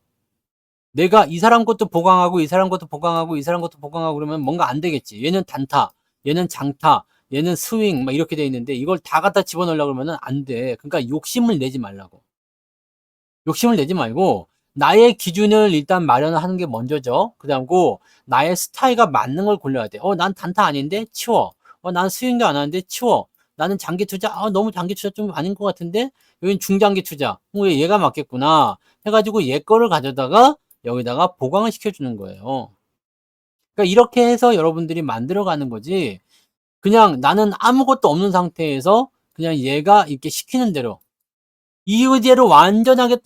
내가 이 사람 것도 보강하고 이 사람 것도 보강하고 이 사람 것도 보강하고 그러면 뭔가 안 되겠지. 얘는 단타, 얘는 장타, 얘는 스윙 막 이렇게 돼 있는데 이걸 다 갖다 집어넣으려고 그러면 안 돼. 그러니까 욕심을 내지 말라고. 욕심을 내지 말고 나의 기준을 일단 마련을 하는 게 먼저죠. 그다음고 나의 스타일과 맞는 걸 골라야 돼. 난 단타 아닌데 치워. 난 스윙도 안 하는데 치워. 나는 장기 투자, 너무 장기 투자 좀 아닌 것 같은데 여긴 중장기 투자. 얘가 맞겠구나. 해가지고 얘 거를 가져다가 여기다가 보강을 시켜주는 거예요. 그러니까 이렇게 해서 여러분들이 만들어가는 거지. 그냥 나는 아무것도 없는 상태에서 그냥 얘가 이렇게 시키는 대로 이의제로 완전하게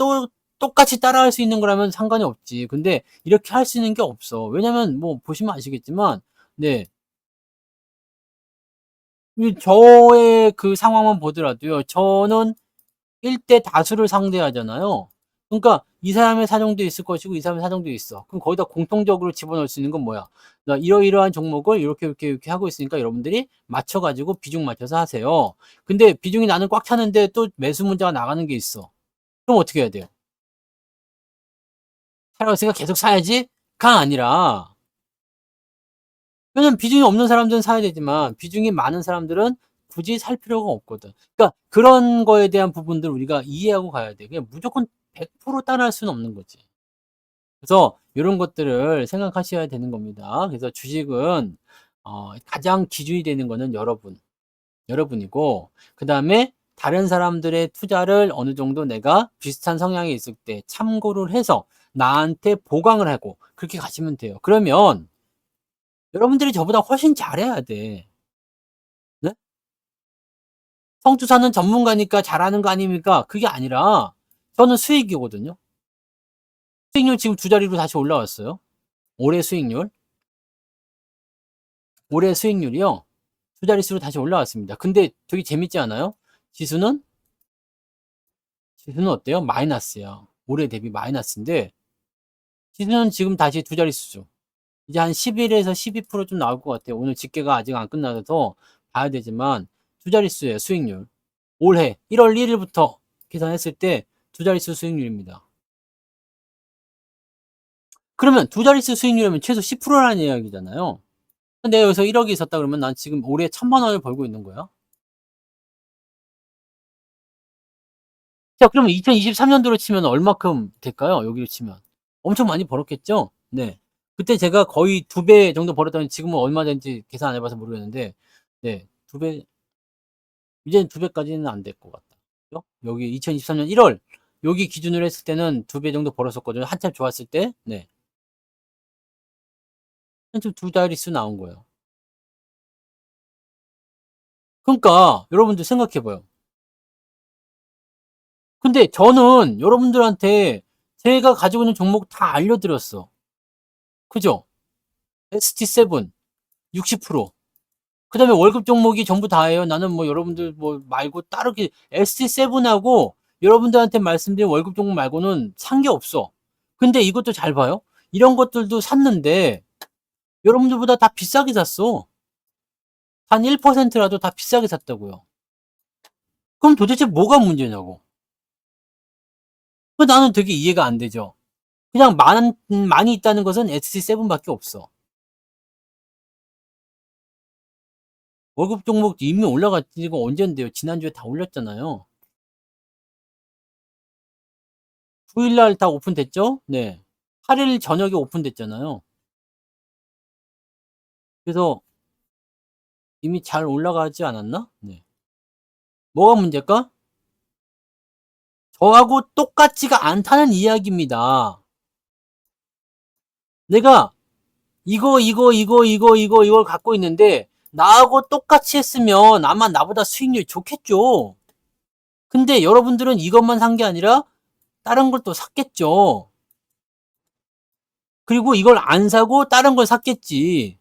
똑같이 따라할 수 있는 거라면 상관이 없지. 근데 이렇게 할 수 있는 게 없어. 왜냐면 뭐 보시면 아시겠지만, 네. 저의 그 상황만 보더라도요. 저는 1대 다수를 상대하잖아요. 그러니까 이 사람의 사정도 있을 것이고 이 사람의 사정도 있어. 그럼 거기다 공통적으로 집어넣을 수 있는 건 뭐야? 나 이러이러한 종목을 이렇게 하고 있으니까 여러분들이 맞춰가지고 비중 맞춰서 하세요. 근데 비중이 나는 꽉 차는데 또 매수 문자가 나가는 게 있어. 그럼 어떻게 해야 돼요? 사라고 생각 계속 사야지? 가 아니라 왜냐면 비중이 없는 사람들은 사야 되지만 비중이 많은 사람들은 굳이 살 필요가 없거든. 그러니까 그런 거에 대한 부분들 우리가 이해하고 가야 돼. 그냥 무조건 100% 따라할 수는 없는 거지. 그래서 이런 것들을 생각하셔야 되는 겁니다. 그래서 주식은 가장 기준이 되는 거는 여러분이고 그 다음에 다른 사람들의 투자를 어느 정도 내가 비슷한 성향이 있을 때 참고를 해서 나한테 보강을 하고 그렇게 가시면 돼요. 그러면 여러분들이 저보다 훨씬 잘해야 돼. 네? 성투사는 전문가니까 잘하는 거 아닙니까? 그게 아니라 저는 수익이거든요. 수익률 지금 두 자리로 다시 올라왔어요. 올해 수익률. 올해 수익률이요. 두 자릿수로 다시 올라왔습니다. 근데 되게 재밌지 않아요? 지수는? 지수는 어때요? 마이너스야. 올해 대비 마이너스인데 지수는 지금 다시 두 자릿수죠. 이제 한 11에서 12%좀 나올 것 같아요. 오늘 집계가 아직 안 끝나서 봐야 되지만 두 자릿수예요. 수익률. 올해 1월 1일부터 계산했을 때 두 자릿수 수익률입니다. 그러면 두 자릿수 수익률이면 최소 10%라는 이야기잖아요. 근데 여기서 1억이 있었다 그러면 난 지금 올해 1,000만 원을 벌고 있는 거야. 자, 그러면 2023년도로 치면 얼마큼 될까요? 여기로 치면. 엄청 많이 벌었겠죠? 네. 그때 제가 거의 2배 정도 벌었더니 지금은 얼마 된지 계산 안 해봐서 모르겠는데, 네. 2배, 이제는 2배까지는 안 될 것 같다. 그죠? 여기 2023년 1월, 여기 기준으로 했을 때는 2배 정도 벌었었거든요. 한참 좋았을 때. 네. 한참 두 자릿수 나온 거예요. 그러니까, 여러분들 생각해봐요. 근데 저는 여러분들한테 제가 가지고 있는 종목 다 알려드렸어. 그죠? ST7 60%. 그 다음에 월급 종목이 전부 다예요. 나는 뭐 여러분들 뭐 말고 따로 ST7하고 여러분들한테 말씀드린 월급 종목 말고는 산 게 없어. 근데 이것도 잘 봐요. 이런 것들도 샀는데 여러분들보다 다 비싸게 샀어. 한 1%라도 다 비싸게 샀다고요. 그럼 도대체 뭐가 문제냐고. 나는 되게 이해가 안 되죠. 그냥 많이 있다는 것은 ST7밖에 없어. 월급 종목 이미 올라갔지. 이거 언젠데요? 지난주에 다 올렸잖아요. 9일날 다 오픈됐죠? 네. 8일 저녁에 오픈됐잖아요. 그래서 이미 잘 올라가지 않았나? 네. 뭐가 문제일까? 저하고 똑같지가 않다는 이야기입니다. 내가 이걸 갖고 있는데 나하고 똑같이 했으면 아마 나보다 수익률이 좋겠죠. 근데 여러분들은 이것만 산 게 아니라 다른 걸 또 샀겠죠. 그리고 이걸 안 사고 다른 걸 샀겠지.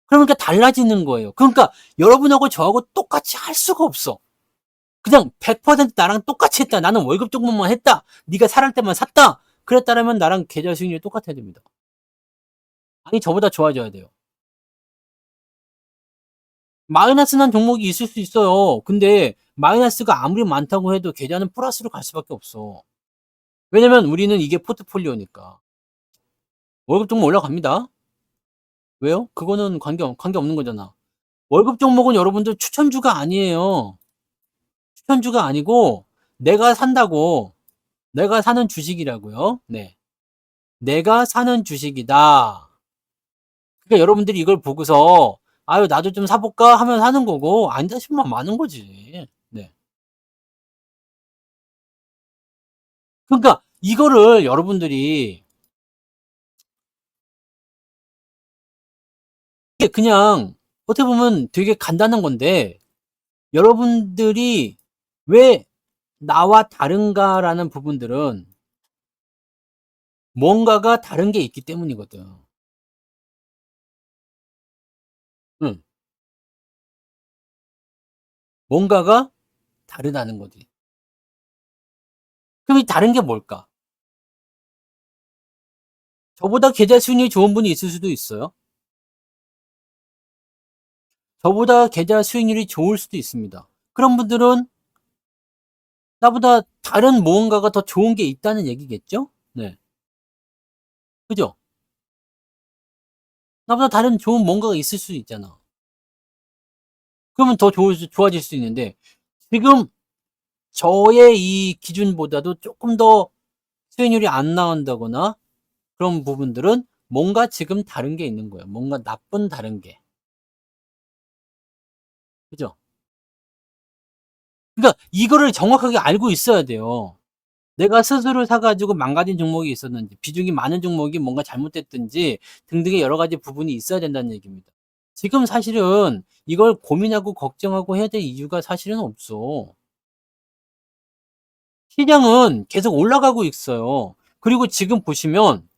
그러니까 달라지는 거예요. 그러니까 여러분하고 저하고 똑같이 할 수가 없어. 그냥 100% 나랑 똑같이 했다. 나는 월급 종목만 했다. 네가 살할 때만 샀다. 그랬다라면 나랑 계좌 수익률이 똑같아야 됩니다. 아니 저보다 좋아져야 돼요. 마이너스 난 종목이 있을 수 있어요. 근데 마이너스가 아무리 많다고 해도 계좌는 플러스로 갈 수밖에 없어. 왜냐면 우리는 이게 포트폴리오니까. 월급 종목 올라갑니다. 왜요? 그거는 관계 없는 거잖아. 월급 종목은 여러분들 추천주가 아니에요. 추천주가 아니고 내가 산다고. 내가 사는 주식이라고요. 네. 내가 사는 주식이다. 그러니까 여러분들이 이걸 보고서 아유 나도 좀 사볼까 하면 사는 거고 아니다 싶으면 마는 거지. 네. 그러니까 이거를 여러분들이 이게 그냥 어떻게 보면 되게 간단한 건데 여러분들이 왜 나와 다른가라는 부분들은 뭔가가 다른 게 있기 때문이거든. 응. 뭔가가 다르다는 거지. 그럼 이 다른 게 뭘까? 저보다 계좌 수익률이 좋은 분이 있을 수도 있어요. 저보다 계좌 수익률이 좋을 수도 있습니다. 그런 분들은 나보다 다른 무언가가 더 좋은 게 있다는 얘기겠죠? 네. 그죠? 나보다 다른 좋은 뭔가가 있을 수 있잖아. 그러면 더 좋아질 수 있는데, 지금 저의 이 기준보다도 조금 더 수익률이 안 나온다거나 그런 부분들은 뭔가 지금 다른 게 있는 거예요. 뭔가 나쁜 다른 게. 그죠? 그러니까 이거를 정확하게 알고 있어야 돼요. 내가 스스로 사가지고 망가진 종목이 있었는지, 비중이 많은 종목이 뭔가 잘못됐든지 등등의 여러 가지 부분이 있어야 된다는 얘기입니다. 지금 사실은 이걸 고민하고 걱정하고 해야 될 이유가 사실은 없어. 시장은 계속 올라가고 있어요. 그리고 지금 보시면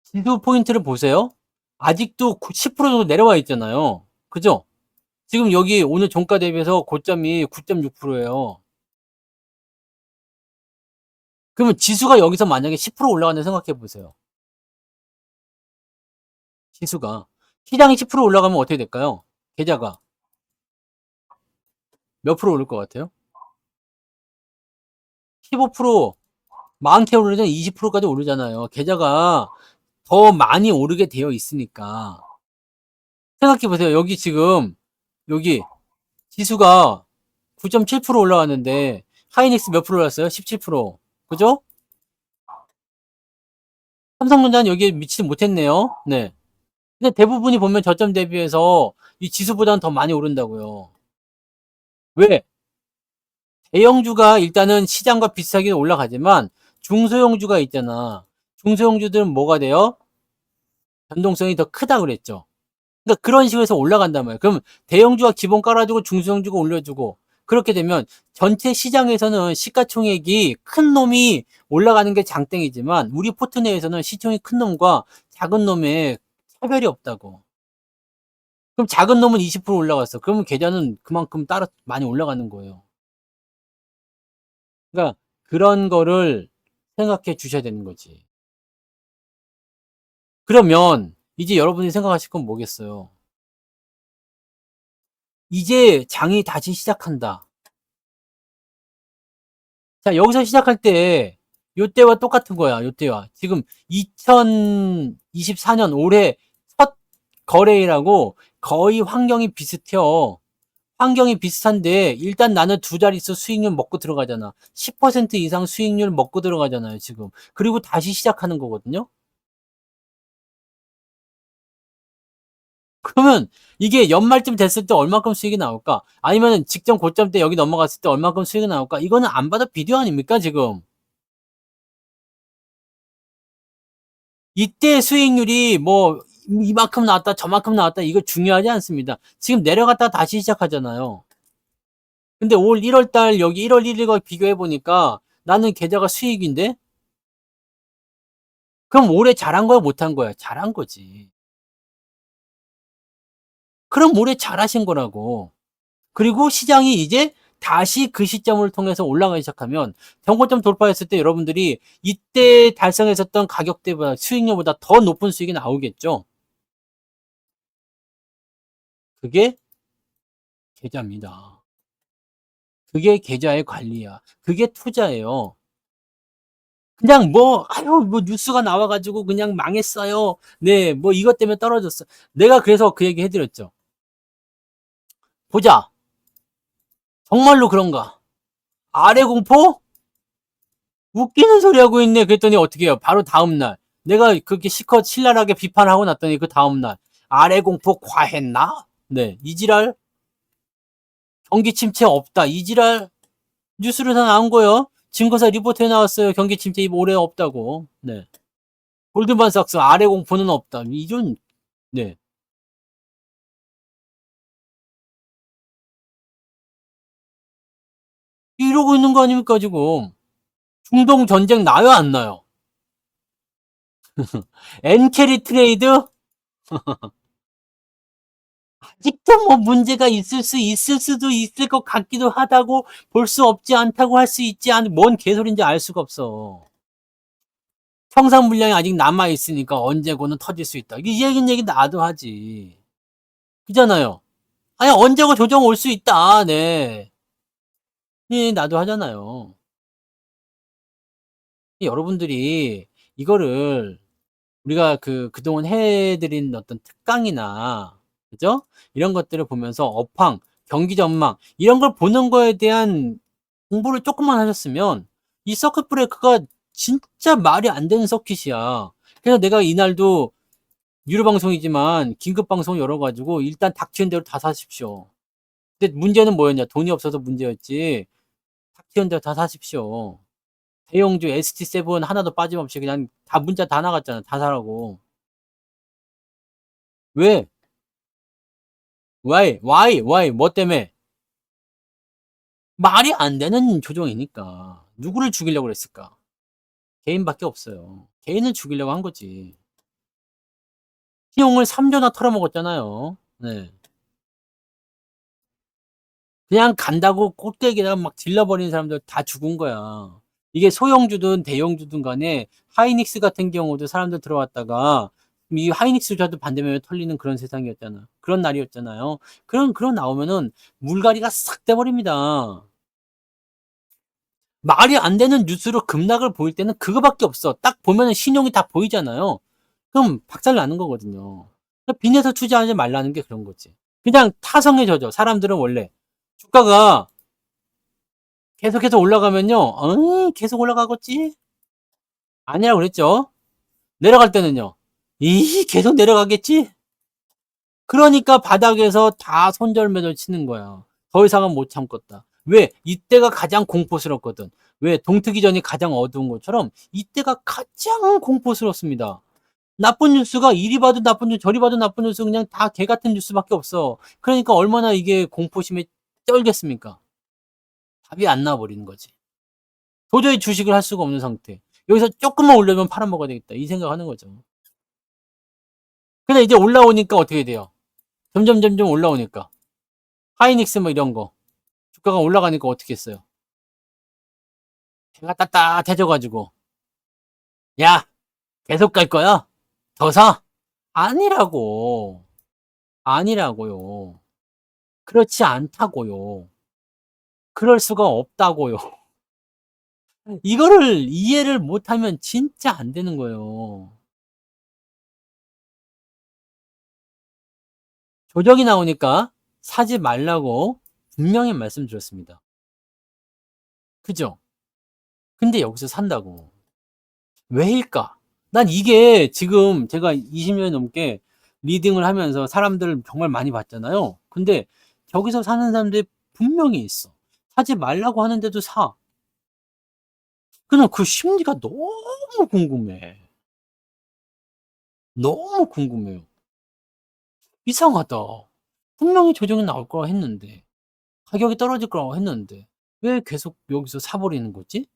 지수 포인트를 보세요. 아직도 10% 정도 내려와 있잖아요. 그죠? 지금 여기 오늘 종가 대비해서 고점이 9.6%예요. 그러면 지수가 여기서 만약에 10% 올라간다 생각해 보세요. 지수가. 시장이 10% 올라가면 어떻게 될까요? 계좌가 몇 프로 오를 것 같아요? 15%, 많게 오르면 20%까지 오르잖아요. 계좌가 더 많이 오르게 되어 있으니까. 생각해 보세요. 여기 지금, 여기 지수가 9.7% 올라왔는데, 하이닉스 몇 프로 올랐어요? 17%. 그죠? 삼성전자는 여기에 미치지 못했네요. 네. 근데 대부분이 보면 저점 대비해서 이 지수보다는 더 많이 오른다고요. 왜? 대형주가 일단은 시장과 비슷하게 올라가지만 중소형주가 있잖아. 중소형주들은 뭐가 돼요? 변동성이 더 크다 그랬죠. 그러니까 그런 식으로 해서 올라간단 말이에요. 그럼 대형주가 기본 깔아주고 중소형주가 올려주고 그렇게 되면 전체 시장에서는 시가총액이 큰 놈이 올라가는 게 장땡이지만 우리 포트 내에서는 시총이 큰 놈과 작은 놈의 차별이 없다고. 그럼 작은 놈은 20% 올라갔어. 그러면 계좌는 그만큼 따라 많이 올라가는 거예요. 그러니까 그런 거를 생각해 주셔야 되는 거지. 그러면 이제 여러분이 생각하실 건 뭐겠어요? 이제 장이 다시 시작한다. 자, 여기서 시작할 때, 요때와 똑같은 거야, 요때와. 지금 2024년 올해 첫 거래일하고 거의 환경이 비슷해요. 환경이 비슷한데, 일단 나는 두 자릿수 수익률 먹고 들어가잖아. 10% 이상 수익률 먹고 들어가잖아요, 지금. 그리고 다시 시작하는 거거든요? 그러면 이게 연말쯤 됐을 때 얼마큼 수익이 나올까? 아니면 직전 고점 때 여기 넘어갔을 때 얼마큼 수익이 나올까? 이거는 안 봐도 비디오 아닙니까, 지금? 이때 수익률이 뭐 이만큼 나왔다, 저만큼 나왔다, 이거 중요하지 않습니다. 지금 내려갔다가 다시 시작하잖아요. 근데 올 1월 달 여기 1월 1일과 비교해 보니까 나는 계좌가 수익인데? 그럼 올해 잘한 거야, 못한 거야? 잘한 거지. 그럼 올해 잘하신 거라고. 그리고 시장이 이제 다시 그 시점을 통해서 올라가기 시작하면 정고점 돌파했을 때 여러분들이 이때 달성했었던 가격대보다 수익률보다 더 높은 수익이 나오겠죠. 그게 계좌입니다. 그게 계좌의 관리야. 그게 투자예요. 그냥 뭐 아유 뭐 뉴스가 나와 가지고 그냥 망했어요. 네. 뭐 이것 때문에 떨어졌어. 내가 그래서 그 얘기 해 드렸죠. 보자. 정말로 그런가? 아래 공포? 웃기는 소리 하고 있네. 그랬더니 어떻게 해요? 바로 다음 날. 내가 그렇게 실컷 신랄하게 비판하고 났더니 그 다음 날 아래 공포 과했나? 네. 이 지랄 경기 침체 없다. 이 지랄 뉴스로 다 나온 거예요. 증거사 리포트에 나왔어요. 경기 침체 올해 없다고. 네. 골드만삭스 아래 공포는 없다. 이런 네. 이러고 있는 거 아닙니까 지금. 중동 전쟁 나요 안 나요? 엔캐리 트레이드 아직도 뭐 문제가 있을 수도 있을 것 같기도 하다고 볼 수 없지 않다고 할 수 있지 않은 뭔 개소리인지 알 수가 없어. 평상 물량이 아직 남아 있으니까 언제고는 터질 수 있다. 이 얘기 나도 하지. 그잖아요. 아니 언제고 조정 올 수 있다. 네. 예, 나도 하잖아요. 여러분들이 이거를 우리가 그동안 해드린 어떤 특강이나, 그죠? 이런 것들을 보면서 업황, 경기 전망, 이런 걸 보는 거에 대한 공부를 조금만 하셨으면, 이 서킷 브레이크가 진짜 말이 안 되는 서킷이야. 그래서 내가 이날도 유료 방송이지만 긴급 방송 열어가지고 일단 닥치는 대로 다 사십시오. 근데 문제는 뭐였냐? 돈이 없어서 문제였지. 닥치는 대로 다 사십시오. 대형주 ST7 하나도 빠짐없이 그냥 다 문자 다 나갔잖아. 다 사라고. 왜? Why? 뭐 때문에? 말이 안 되는 조정이니까. 누구를 죽이려고 그랬을까? 개인밖에 없어요. 개인을 죽이려고 한 거지. 신용을 3조나 털어먹었잖아요. 네. 그냥 간다고 꼭대기에다 막 질러버리는 사람들 다 죽은 거야. 이게 소형주든 대형주든 간에 하이닉스 같은 경우도 사람들 들어왔다가 이 하이닉스 주자도 반대면에 털리는 그런 세상이었잖아. 그런 날이었잖아요. 그런 나오면은 물갈이가 싹 돼버립니다. 말이 안 되는 뉴스로 급락을 보일 때는 그거밖에 없어. 딱 보면은 신용이 다 보이잖아요. 그럼 박살 나는 거거든요. 빚내서 투자하지 말라는 게 그런 거지. 그냥 타성에 젖어. 사람들은 원래 주가가 계속해서 올라가면요. 계속 올라가겠지? 아니라고 그랬죠. 내려갈 때는요. 계속 내려가겠지? 그러니까 바닥에서 다 손절매를 치는 거야. 더 이상은 못 참겠다. 왜? 이때가 가장 공포스럽거든. 왜? 동트기 전이 가장 어두운 것처럼 이때가 가장 공포스럽습니다. 나쁜 뉴스가 이리 봐도 나쁜 뉴스, 저리 봐도 나쁜 뉴스, 그냥 다 개 같은 뉴스밖에 없어. 그러니까 얼마나 이게 공포심에 쩔겠습니까? 답이 안 나와버리는 거지. 도저히 주식을 할 수가 없는 상태. 여기서 조금만 올려면 팔아먹어야 되겠다. 이 생각하는 거죠. 근데 이제 올라오니까 어떻게 돼요? 점점 올라오니까. 하이닉스 뭐 이런 거. 주가가 올라가니까 어떻게 했어요? 해가 따뜻해져가지고. 야, 계속 갈 거야? 더 사? 아니라고. 아니라고요. 그렇지 않다고요. 그럴 수가 없다고요. 이거를 이해를 못하면 진짜 안 되는 거예요. 조정이 나오니까 사지 말라고 분명히 말씀드렸습니다. 그죠? 근데 여기서 산다고. 왜일까? 난 이게 지금 제가 20년 넘게 리딩을 하면서 사람들을 정말 많이 봤잖아요. 근데 저기서 사는 사람들이 분명히 있어. 사지 말라고 하는데도 사. 그냥 그 심리가 너무 궁금해. 너무 궁금해요. 이상하다. 분명히 조정이 나올 거라 했는데. 가격이 떨어질 거라고 했는데 왜 계속 여기서 사버리는 거지?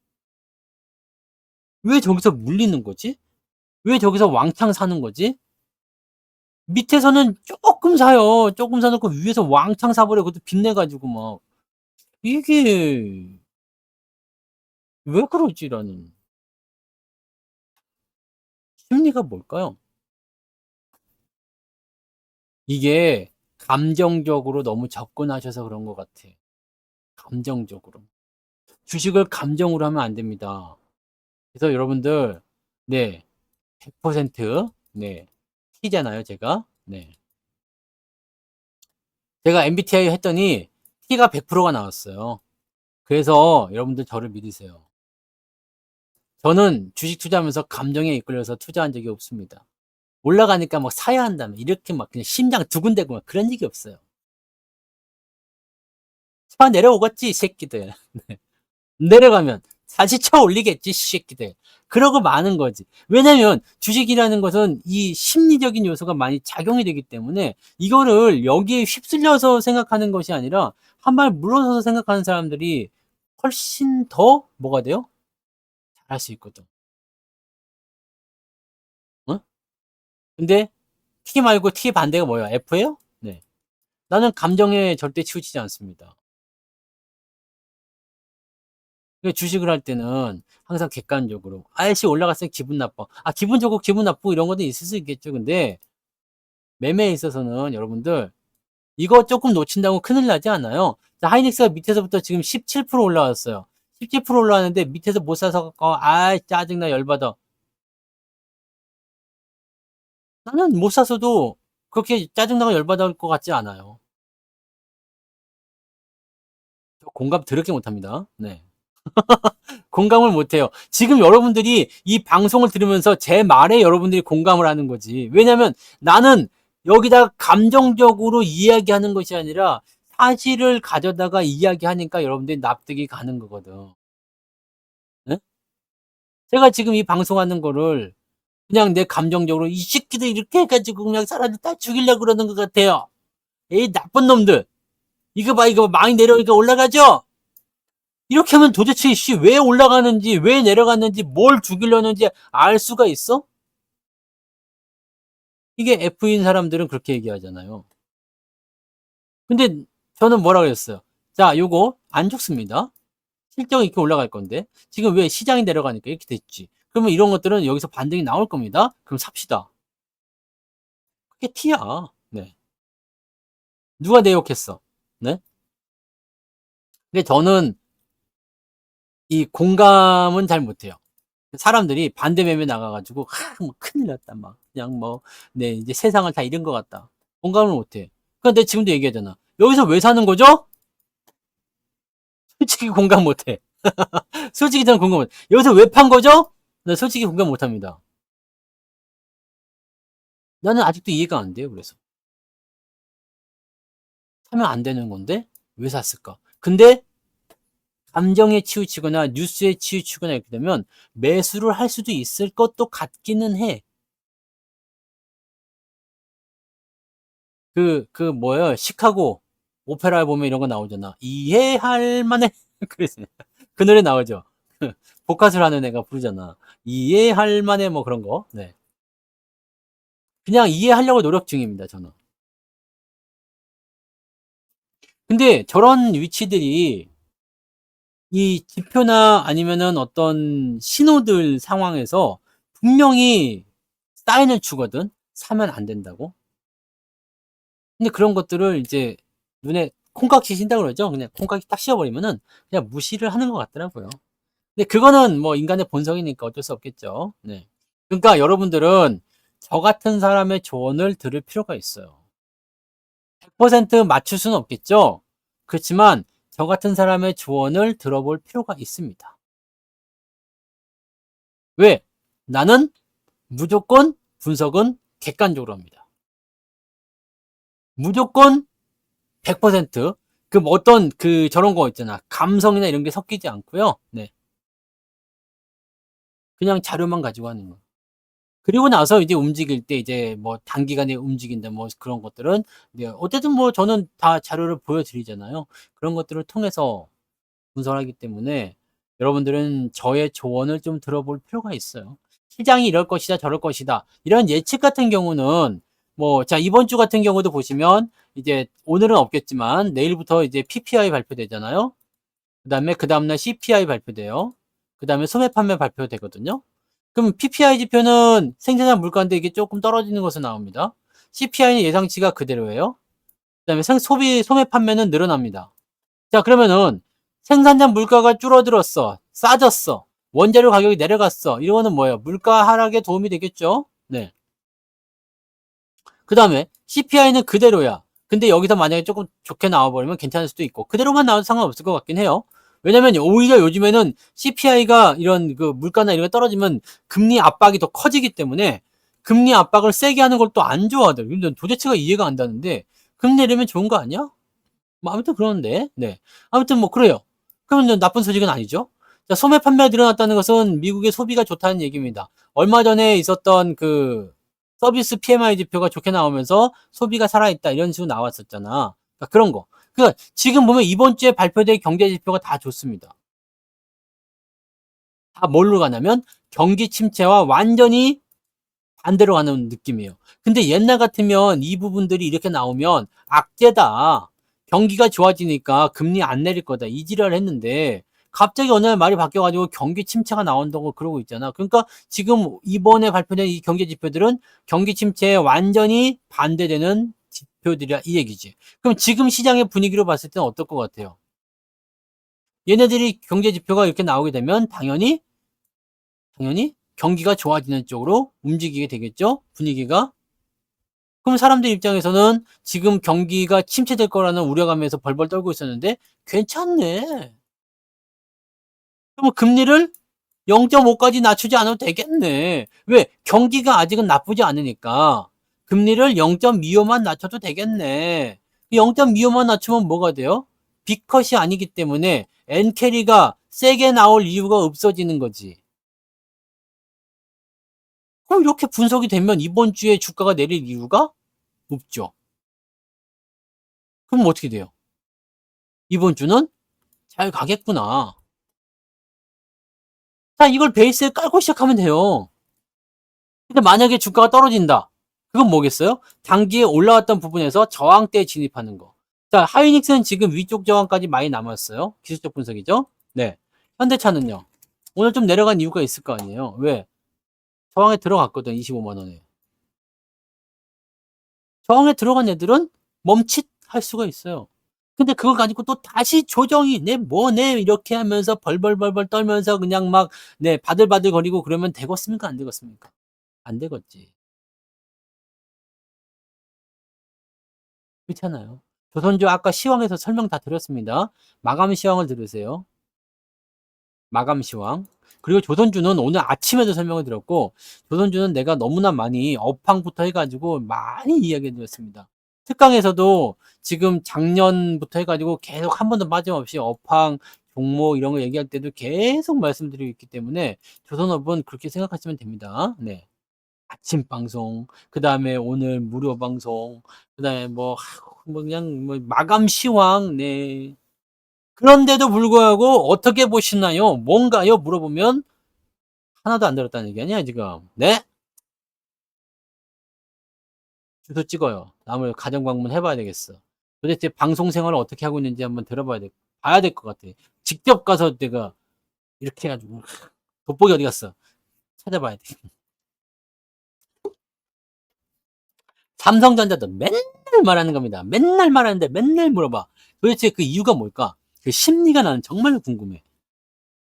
왜 저기서 물리는 거지? 왜 저기서 왕창 사는 거지? 밑에서는 조금 사요. 조금 사놓고 위에서 왕창 사버려. 그것도 빚내가지고 막. 이게 왜 그러지라는 심리가 뭘까요? 이게 감정적으로 너무 접근하셔서 그런 것 같아. 감정적으로. 주식을 감정으로 하면 안 됩니다. 그래서 여러분들, 네, 100%, 네, T잖아요, 제가. 네. 제가 MBTI 했더니 T가 100%가 나왔어요. 그래서 여러분들 저를 믿으세요. 저는 주식 투자하면서 감정에 이끌려서 투자한 적이 없습니다. 올라가니까 막 사야 한다면 이렇게 막 그냥 심장 두근대고 막 그런 적이 없어요. 차 내려오겠지, 이 새끼들. 네. 내려가면 다시 쳐 올리겠지, 이 새끼들. 그러고 마는 거지. 왜냐면 주식이라는 것은 이 심리적인 요소가 많이 작용이 되기 때문에 이거를 여기에 휩쓸려서 생각하는 것이 아니라 한 발 물러서서 생각하는 사람들이 훨씬 더 뭐가 돼요? 잘할 수 있거든. 어? 근데 T 말고 T 반대가 뭐예요? F예요? 네. 나는 감정에 절대 치우치지 않습니다. 주식을 할 때는 항상 객관적으로 아이씨 올라갔으니 기분 나빠. 아, 기분 좋고 기분 나쁘고 이런 것도 있을 수 있겠죠. 근데 매매에 있어서는 여러분들 이거 조금 놓친다고 큰일 나지 않아요. 자, 하이닉스가 밑에서부터 지금 17% 올라왔어요. 17% 올라왔는데 밑에서 못 사서 아, 짜증나, 열받아. 나는 못 샀어도 그렇게 짜증나고 열받을 것 같지 않아요. 공감 더럽게 못합니다. 네. 공감을 못해요. 지금 여러분들이 이 방송을 들으면서 제 말에 여러분들이 공감을 하는 거지. 왜냐면 나는 여기다 감정적으로 이야기하는 것이 아니라 사실을 가져다가 이야기하니까 여러분들이 납득이 가는 거거든. 네? 제가 지금 이 방송하는 거를 그냥 내 감정적으로 이 새끼들 이렇게 해가지고 그냥 사람들 다 죽이려고 그러는 것 같아요. 에이, 나쁜 놈들. 이거 봐, 이거 봐. 많이 내려오니까 올라가죠? 이렇게 하면 도대체 왜 올라가는지, 왜 내려갔는지, 뭘 죽이려는지 알 수가 있어? 이게 F인 사람들은 그렇게 얘기하잖아요. 근데 저는 뭐라 그랬어요? 자, 요거 안 죽습니다. 실적이 이렇게 올라갈 건데 지금 왜 시장이 내려가니까 이렇게 됐지. 그러면 이런 것들은 여기서 반등이 나올 겁니다. 그럼 삽시다. 그게 T야. 네. 누가 내 욕했어? 네? 근데 저는 이 공감은 잘 못해요. 사람들이 반대 매매 나가가지고 뭐 큰일 났다 막 그냥 뭐 네 이제 세상을 다 잃은 것 같다. 공감을 못해. 그런데 지금도 얘기하잖아. 여기서 왜 사는 거죠? 솔직히 공감 못해. 솔직히 저는 공감 못해. 여기서 왜 판 거죠? 나 솔직히 공감 못합니다. 나는 아직도 이해가 안 돼요. 그래서 사면 안 되는 건데 왜 샀을까? 근데 감정에 치우치거나 뉴스에 치우치거나 이렇게 되면 매수를 할 수도 있을 것도 같기는 해. 뭐예요? 시카고 오페라에 보면 이런 거 나오잖아. 이해할 만해. 그래서 그 노래 나오죠. 복화술 하는 애가 부르잖아. 이해할 만해 뭐 그런 거. 네. 그냥 이해하려고 노력 중입니다, 저는. 근데 저런 위치들이 이 지표나 아니면은 어떤 신호들 상황에서 분명히 사인을 주거든. 사면 안 된다고. 근데 그런 것들을 이제 눈에 콩깍지 씌인다고 그러죠. 그냥 콩깍지 딱 씌워버리면은 그냥 무시를 하는 것 같더라고요. 근데 그거는 뭐 인간의 본성이니까 어쩔 수 없겠죠. 네. 그러니까 여러분들은 저 같은 사람의 조언을 들을 필요가 있어요. 100% 맞출 수는 없겠죠. 그렇지만 저 같은 사람의 조언을 들어볼 필요가 있습니다. 왜? 나는 무조건 분석은 객관적으로 합니다. 무조건 100%그 어떤 저런 거 있잖아. 감성이나 이런 게 섞이지 않고요. 네. 그냥 자료만 가지고 하는 거. 그리고 나서 이제 움직일 때 이제 뭐 단기간에 움직인다 뭐 그런 것들은 네 어쨌든 뭐 저는 다 자료를 보여드리잖아요. 그런 것들을 통해서 분석을 하기 때문에 여러분들은 저의 조언을 좀 들어볼 필요가 있어요. 시장이 이럴 것이다 저럴 것이다 이런 예측 같은 경우는 뭐 자 이번 주 같은 경우도 보시면 이제 오늘은 없겠지만 내일부터 이제 PPI 발표되잖아요. 그다음에 그 다음날 CPI 발표돼요. 그다음에 소매 판매 발표되거든요. 그럼 PPI 지표는 생산자 물가인데 이게 조금 떨어지는 것으로 나옵니다. CPI는 예상치가 그대로예요. 그다음에 소매 판매는 늘어납니다. 자, 그러면은 생산자 물가가 줄어들었어. 싸졌어. 원재료 가격이 내려갔어. 이거는 뭐예요? 물가 하락에 도움이 되겠죠? 네. 그 다음에 CPI는 그대로야. 근데 여기서 만약에 조금 좋게 나와버리면 괜찮을 수도 있고 그대로만 나와도 상관없을 것 같긴 해요. 왜냐면 오히려 요즘에는 CPI가 이런 그 물가나 이런 게 떨어지면 금리 압박이 더 커지기 때문에 금리 압박을 세게 하는 걸 또 안 좋아하더라고요. 근데 도대체가 이해가 안 가는데 금리 내리면 좋은 거 아니야? 뭐 아무튼 그러는데 네. 아무튼 뭐 그래요. 그러면 나쁜 소식은 아니죠. 자, 소매 판매가 늘어났다는 것은 미국의 소비가 좋다는 얘기입니다. 얼마 전에 있었던 그 서비스 PMI 지표가 좋게 나오면서 소비가 살아있다 이런 식으로 나왔었잖아. 그러니까 그런 거. 그러니까 지금 보면 이번 주에 발표될 경제 지표가 다 좋습니다. 다 뭘로 가냐면 경기 침체와 완전히 반대로 가는 느낌이에요. 근데 옛날 같으면 이 부분들이 이렇게 나오면 악재다. 경기가 좋아지니까 금리 안 내릴 거다. 이 지랄을 했는데 갑자기 어느 날 말이 바뀌어가지고 경기 침체가 나온다고 그러고 있잖아. 그러니까 지금 이번에 발표된 이 경제 지표들은 경기 침체에 완전히 반대되는 지표들이야 이 얘기지. 그럼 지금 시장의 분위기로 봤을 때는 어떨 것 같아요? 얘네들이 경제 지표가 이렇게 나오게 되면 당연히 경기가 좋아지는 쪽으로 움직이게 되겠죠? 분위기가. 그럼 사람들 입장에서는 지금 경기가 침체될 거라는 우려감에서 벌벌 떨고 있었는데 괜찮네. 그럼 금리를 0.5까지 낮추지 않아도 되겠네. 왜? 경기가 아직은 나쁘지 않으니까 금리를 0.25만 낮춰도 되겠네. 0.25만 낮추면 뭐가 돼요? 빅컷이 아니기 때문에 엔캐리가 세게 나올 이유가 없어지는 거지. 그럼 이렇게 분석이 되면 이번 주에 주가가 내릴 이유가 없죠. 그럼 어떻게 돼요? 이번 주는 잘 가겠구나. 자, 이걸 베이스에 깔고 시작하면 돼요. 근데 만약에 주가가 떨어진다. 그건 뭐겠어요? 단기에 올라왔던 부분에서 저항대에 진입하는 거. 자, 하이닉스는 지금 위쪽 저항까지 많이 남았어요. 기술적 분석이죠. 네. 현대차는요. 오늘 좀 내려간 이유가 있을 거 아니에요. 왜? 저항에 들어갔거든. 25만 원에. 저항에 들어간 애들은 멈칫할 수가 있어요. 근데 그걸 가지고 또 다시 조정이 내 이렇게 하면서 벌벌벌벌 떨면서 그냥 막 바들바들 거리고 그러면 되겠습니까? 안 되겠습니까? 안 되겠지. 그렇잖아요. 조선주 아까 시황에서 설명 다 드렸습니다. 마감 시황을 들으세요. 마감 시황. 그리고 조선주는 오늘 아침에도 설명을 드렸고 조선주는 내가 너무나 많이 업황부터 해가지고 많이 이야기해 드렸습니다. 특강에서도 지금 작년부터 해가지고 계속 한 번도 빠짐없이 업황, 종목 이런 거 얘기할 때도 계속 말씀드리고 있기 때문에 조선업은 그렇게 생각하시면 됩니다. 네. 아침 방송, 그 다음에 오늘 무료 방송, 그 다음에 뭐 그냥 뭐 마감 시황, 네. 그런데도 불구하고 어떻게 보시나요? 뭔가요? 물어보면 하나도 안 들었다는 얘기 아니야, 지금. 네? 주소 찍어요. 다음에 가정 방문 해봐야 되겠어. 도대체 방송 생활을 어떻게 하고 있는지 한번 봐야 될 것 같아. 직접 가서 내가 이렇게 해가지고, 돋보기 어디 갔어? 찾아봐야 돼. 삼성전자도 맨날 말하는 겁니다. 맨날 말하는데 맨날 물어봐. 도대체 그 이유가 뭘까? 그 심리가 나는 정말 궁금해.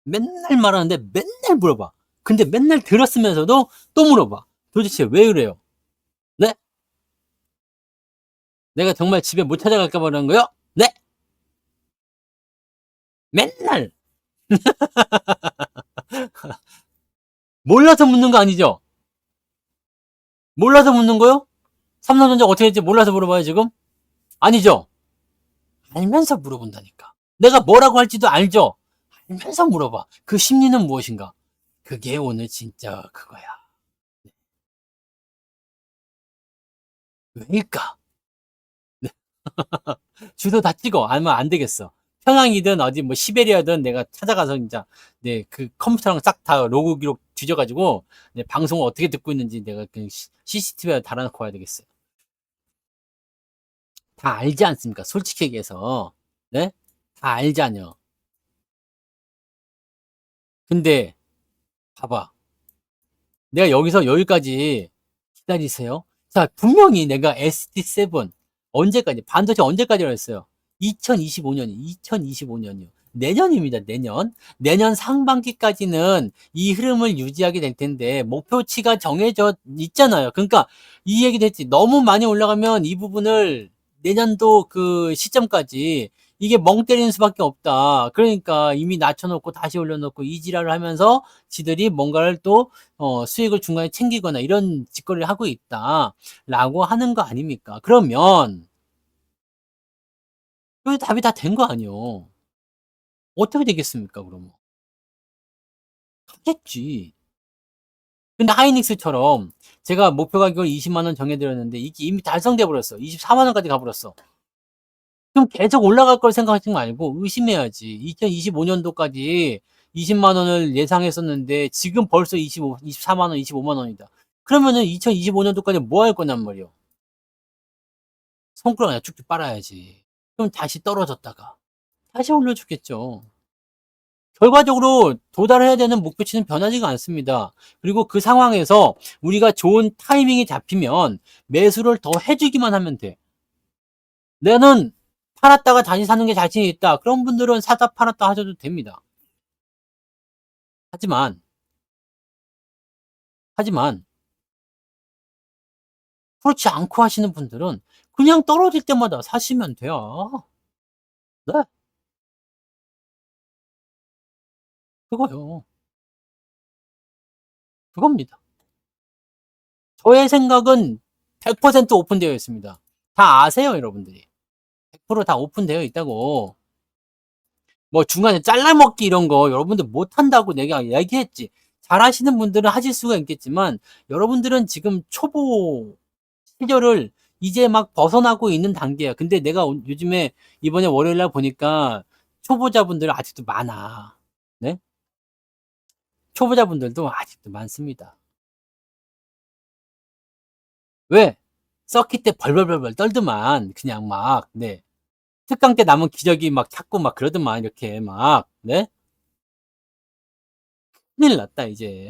맨날 말하는데 맨날 물어봐. 근데 맨날 들었으면서도 또 물어봐. 도대체 왜 그래요? 네? 내가 정말 집에 못 찾아갈까 봐 그러는 거요? 네? 맨날 몰라서 묻는 거 아니죠? 몰라서 묻는 거요? 삼성전자 어떻게 될지 몰라서 물어봐요 지금? 아니죠? 알면서 물어본다니까. 내가 뭐라고 할지도 알죠? 알면서 물어봐. 그 심리는 무엇인가? 그게 오늘 진짜 그거야. 왜일까? 네. 주소 다 찍어. 아니면 안 되겠어. 평양이든 어디 뭐 시베리아든 내가 찾아가서 진짜 네, 그 컴퓨터랑 싹 다 로그 기록 뒤져가지고 네, 방송을 어떻게 듣고 있는지 내가 그 CCTV에 달아놓고 와야 되겠어요. 다 알지 않습니까? 솔직히 얘기해서. 네? 다 알잖여. 근데 봐봐. 내가 여기서 여기까지 기다리세요. 자, 분명히 내가 SD7 언제까지 반도체 언제까지라고 했어요? 2025년이 2025년이요. 내년입니다. 내년 상반기까지는 이 흐름을 유지하게 될 텐데 목표치가 정해져 있잖아요. 그러니까 이 얘기도 했지. 너무 많이 올라가면 이 부분을 내년도 그 시점까지 이게 멍 때리는 수밖에 없다. 그러니까 이미 낮춰놓고 다시 올려놓고 이 지랄을 하면서 지들이 뭔가를 또 수익을 중간에 챙기거나 이런 짓거리를 하고 있다라고 하는 거 아닙니까? 그러면 그 답이 다 된 거 아니요. 어떻게 되겠습니까, 그러면? 하겠지. 근데 하이닉스처럼 제가 목표 가격을 20만 원 정해드렸는데 이게 이미 달성돼 버렸어. 24만 원까지 가버렸어. 그럼 계속 올라갈 걸 생각하지 말고 의심해야지. 2025년도까지 20만 원을 예상했었는데 지금 벌써 24만 원, 25만 원이다. 그러면은 2025년도까지 뭐 할 거냔 말이요. 손가락 그냥 쭉쭉 빨아야지. 그럼 다시 떨어졌다가 다시 올려주겠죠. 결과적으로 도달해야 되는 목표치는 변하지가 않습니다. 그리고 그 상황에서 우리가 좋은 타이밍이 잡히면 매수를 더 해주기만 하면 돼. 나는 팔았다가 다시 사는 게 자신이 있다. 그런 분들은 사다 팔았다 하셔도 됩니다. 하지만 그렇지 않고 하시는 분들은 그냥 떨어질 때마다 사시면 돼요. 네, 그거요. 그겁니다. 저의 생각은 100% 오픈되어 있습니다. 다 아세요, 여러분들이. 100%다 오픈되어 있다고. 뭐 중간에 잘라먹기 이런 거 여러분들 못한다고 내가 얘기했지. 잘하시는 분들은 하실 수가 있겠지만 여러분들은 지금 초보 시절을 이제 막 벗어나고 있는 단계야. 근데 내가 요즘에 이번에 월요일 날 보니까 초보자분들 아직도 많아. 네? 초보자분들도 아직도 많습니다. 왜? 서킷 때 벌벌벌벌 떨더만 그냥 막 네. 특강 때 남은 기저귀 막 찾고 막 그러더만 이렇게 막 네? 큰일 났다 이제.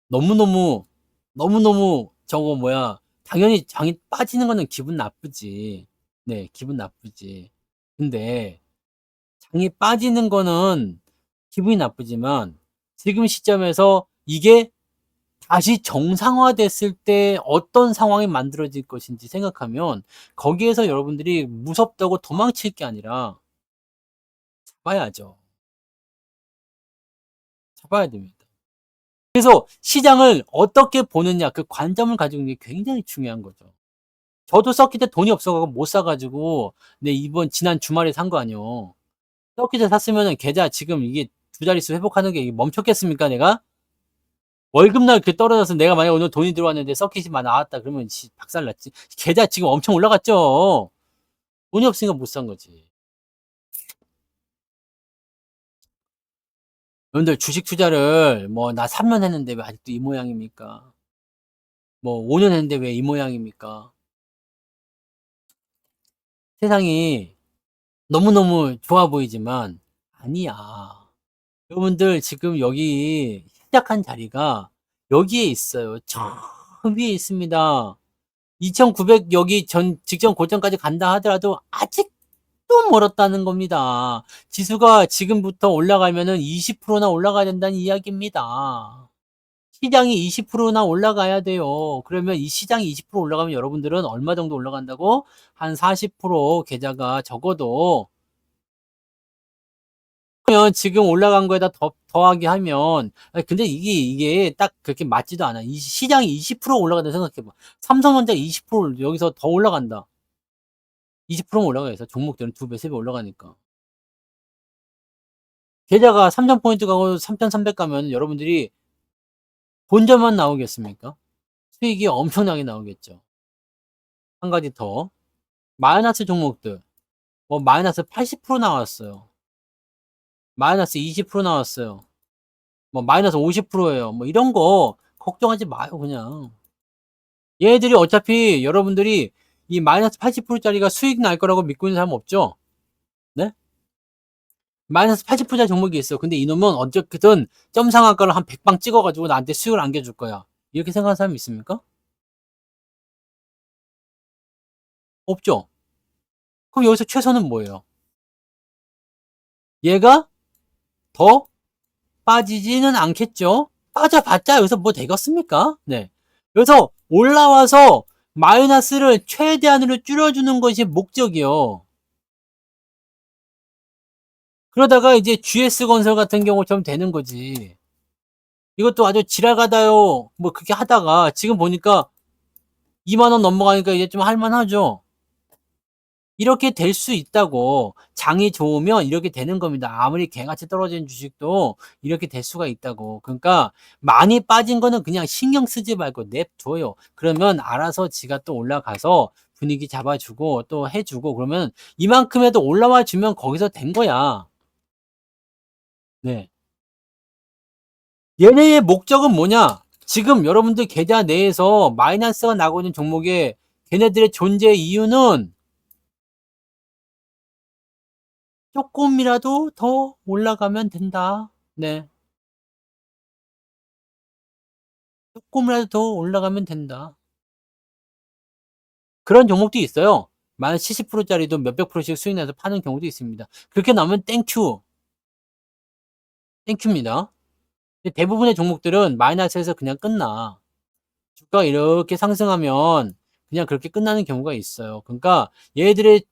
너무너무 너무너무 저거 뭐야 당연히 장이 빠지는 거는 기분 나쁘지. 네, 기분 나쁘지. 근데 장이 빠지는 거는 기분이 나쁘지만 지금 시점에서 이게 다시 정상화됐을 때 어떤 상황이 만들어질 것인지 생각하면 거기에서 여러분들이 무섭다고 도망칠 게 아니라 잡아야죠. 잡아야 됩니다. 그래서 시장을 어떻게 보느냐 그 관점을 가지고 있는 게 굉장히 중요한 거죠. 저도 서킷 때 돈이 없어가지고 못 사가지고 네, 이번 지난 주말에 산 거 아니요. 서킷에 샀으면은 계좌 지금 이게 두 자릿수 회복하는 게 멈췄겠습니까 내가? 월급날 그 떨어져서 내가 만약 오늘 돈이 들어왔는데 서킷이 막 나왔다 그러면 박살났지. 계좌 지금 엄청 올라갔죠. 돈이 없으니까 못 산 거지. 여러분들 주식 투자를 뭐 나 3년 했는데 왜 아직도 이 모양입니까? 뭐 5년 했는데 왜 이 모양입니까? 세상이 너무너무 좋아 보이지만 아니야. 여러분들 지금 여기 시작한 자리가 여기에 있어요. 저 위에 있습니다. 2,900 여기 전 직전 고점까지 간다 하더라도 아직도 멀었다는 겁니다. 지수가 지금부터 올라가면은 20%나 올라가야 된다는 이야기입니다. 시장이 20%나 올라가야 돼요. 그러면 이 시장이 20% 올라가면 여러분들은 얼마 정도 올라간다고? 한 40% 계좌가 적어도 그러면 지금 올라간 거에다 더하기 하면 아니, 근데 이게 딱 그렇게 맞지도 않아. 이 시장이 20% 올라간다 생각해봐. 삼성전자 20% 여기서 더 올라간다. 20%만 올라가서 종목들은 두 배, 세 배 올라가니까. 계좌가 3,000포인트 가고 3,300 가면 여러분들이 본전만 나오겠습니까? 수익이 엄청나게 나오겠죠. 한 가지 더. 마이너스 종목들. 뭐 마이너스 80% 나왔어요. 마이너스 20% 나왔어요. 뭐 마이너스 50%예요. 뭐 이런 거 걱정하지 마요, 그냥. 얘네들이 어차피 여러분들이 이 마이너스 80%짜리가 수익 날 거라고 믿고 있는 사람 없죠? 네? 마이너스 80%짜리 종목이 있어. 근데 이놈은 어쨌든 점상한가를 한 100방 찍어가지고 나한테 수익을 안겨줄 거야. 이렇게 생각하는 사람이 있습니까? 없죠? 그럼 여기서 최선은 뭐예요? 얘가 더 빠지지는 않겠죠? 빠져봤자 여기서 뭐 되겠습니까? 네. 여기서 올라와서 마이너스를 최대한으로 줄여주는 것이 목적이요. 그러다가 이제 GS건설 같은 경우처럼 되는 거지. 이것도 아주 지랄가다요. 뭐 그렇게 하다가 지금 보니까 2만원 넘어가니까 이제 좀 할만하죠. 이렇게 될 수 있다고. 장이 좋으면 이렇게 되는 겁니다. 아무리 개같이 떨어지는 주식도 이렇게 될 수가 있다고. 그러니까 많이 빠진 거는 그냥 신경 쓰지 말고 냅둬요. 그러면 알아서 지가 또 올라가서 분위기 잡아주고 또 해주고 그러면 이만큼에도 올라와 주면 거기서 된 거야. 네. 얘네의 목적은 뭐냐? 지금 여러분들 계좌 내에서 마이너스가 나고 있는 종목에 걔네들의 존재 이유는 조금이라도 더 올라가면 된다. 네. 조금이라도 더 올라가면 된다. 그런 종목도 있어요. 마이너스 70%짜리도 몇백 프로씩 수익 내서 파는 경우도 있습니다. 그렇게 나오면 땡큐. 땡큐입니다. 대부분의 종목들은 마이너스에서 그냥 끝나. 주가가 이렇게 상승하면 그냥 그렇게 끝나는 경우가 있어요. 그러니까 얘들의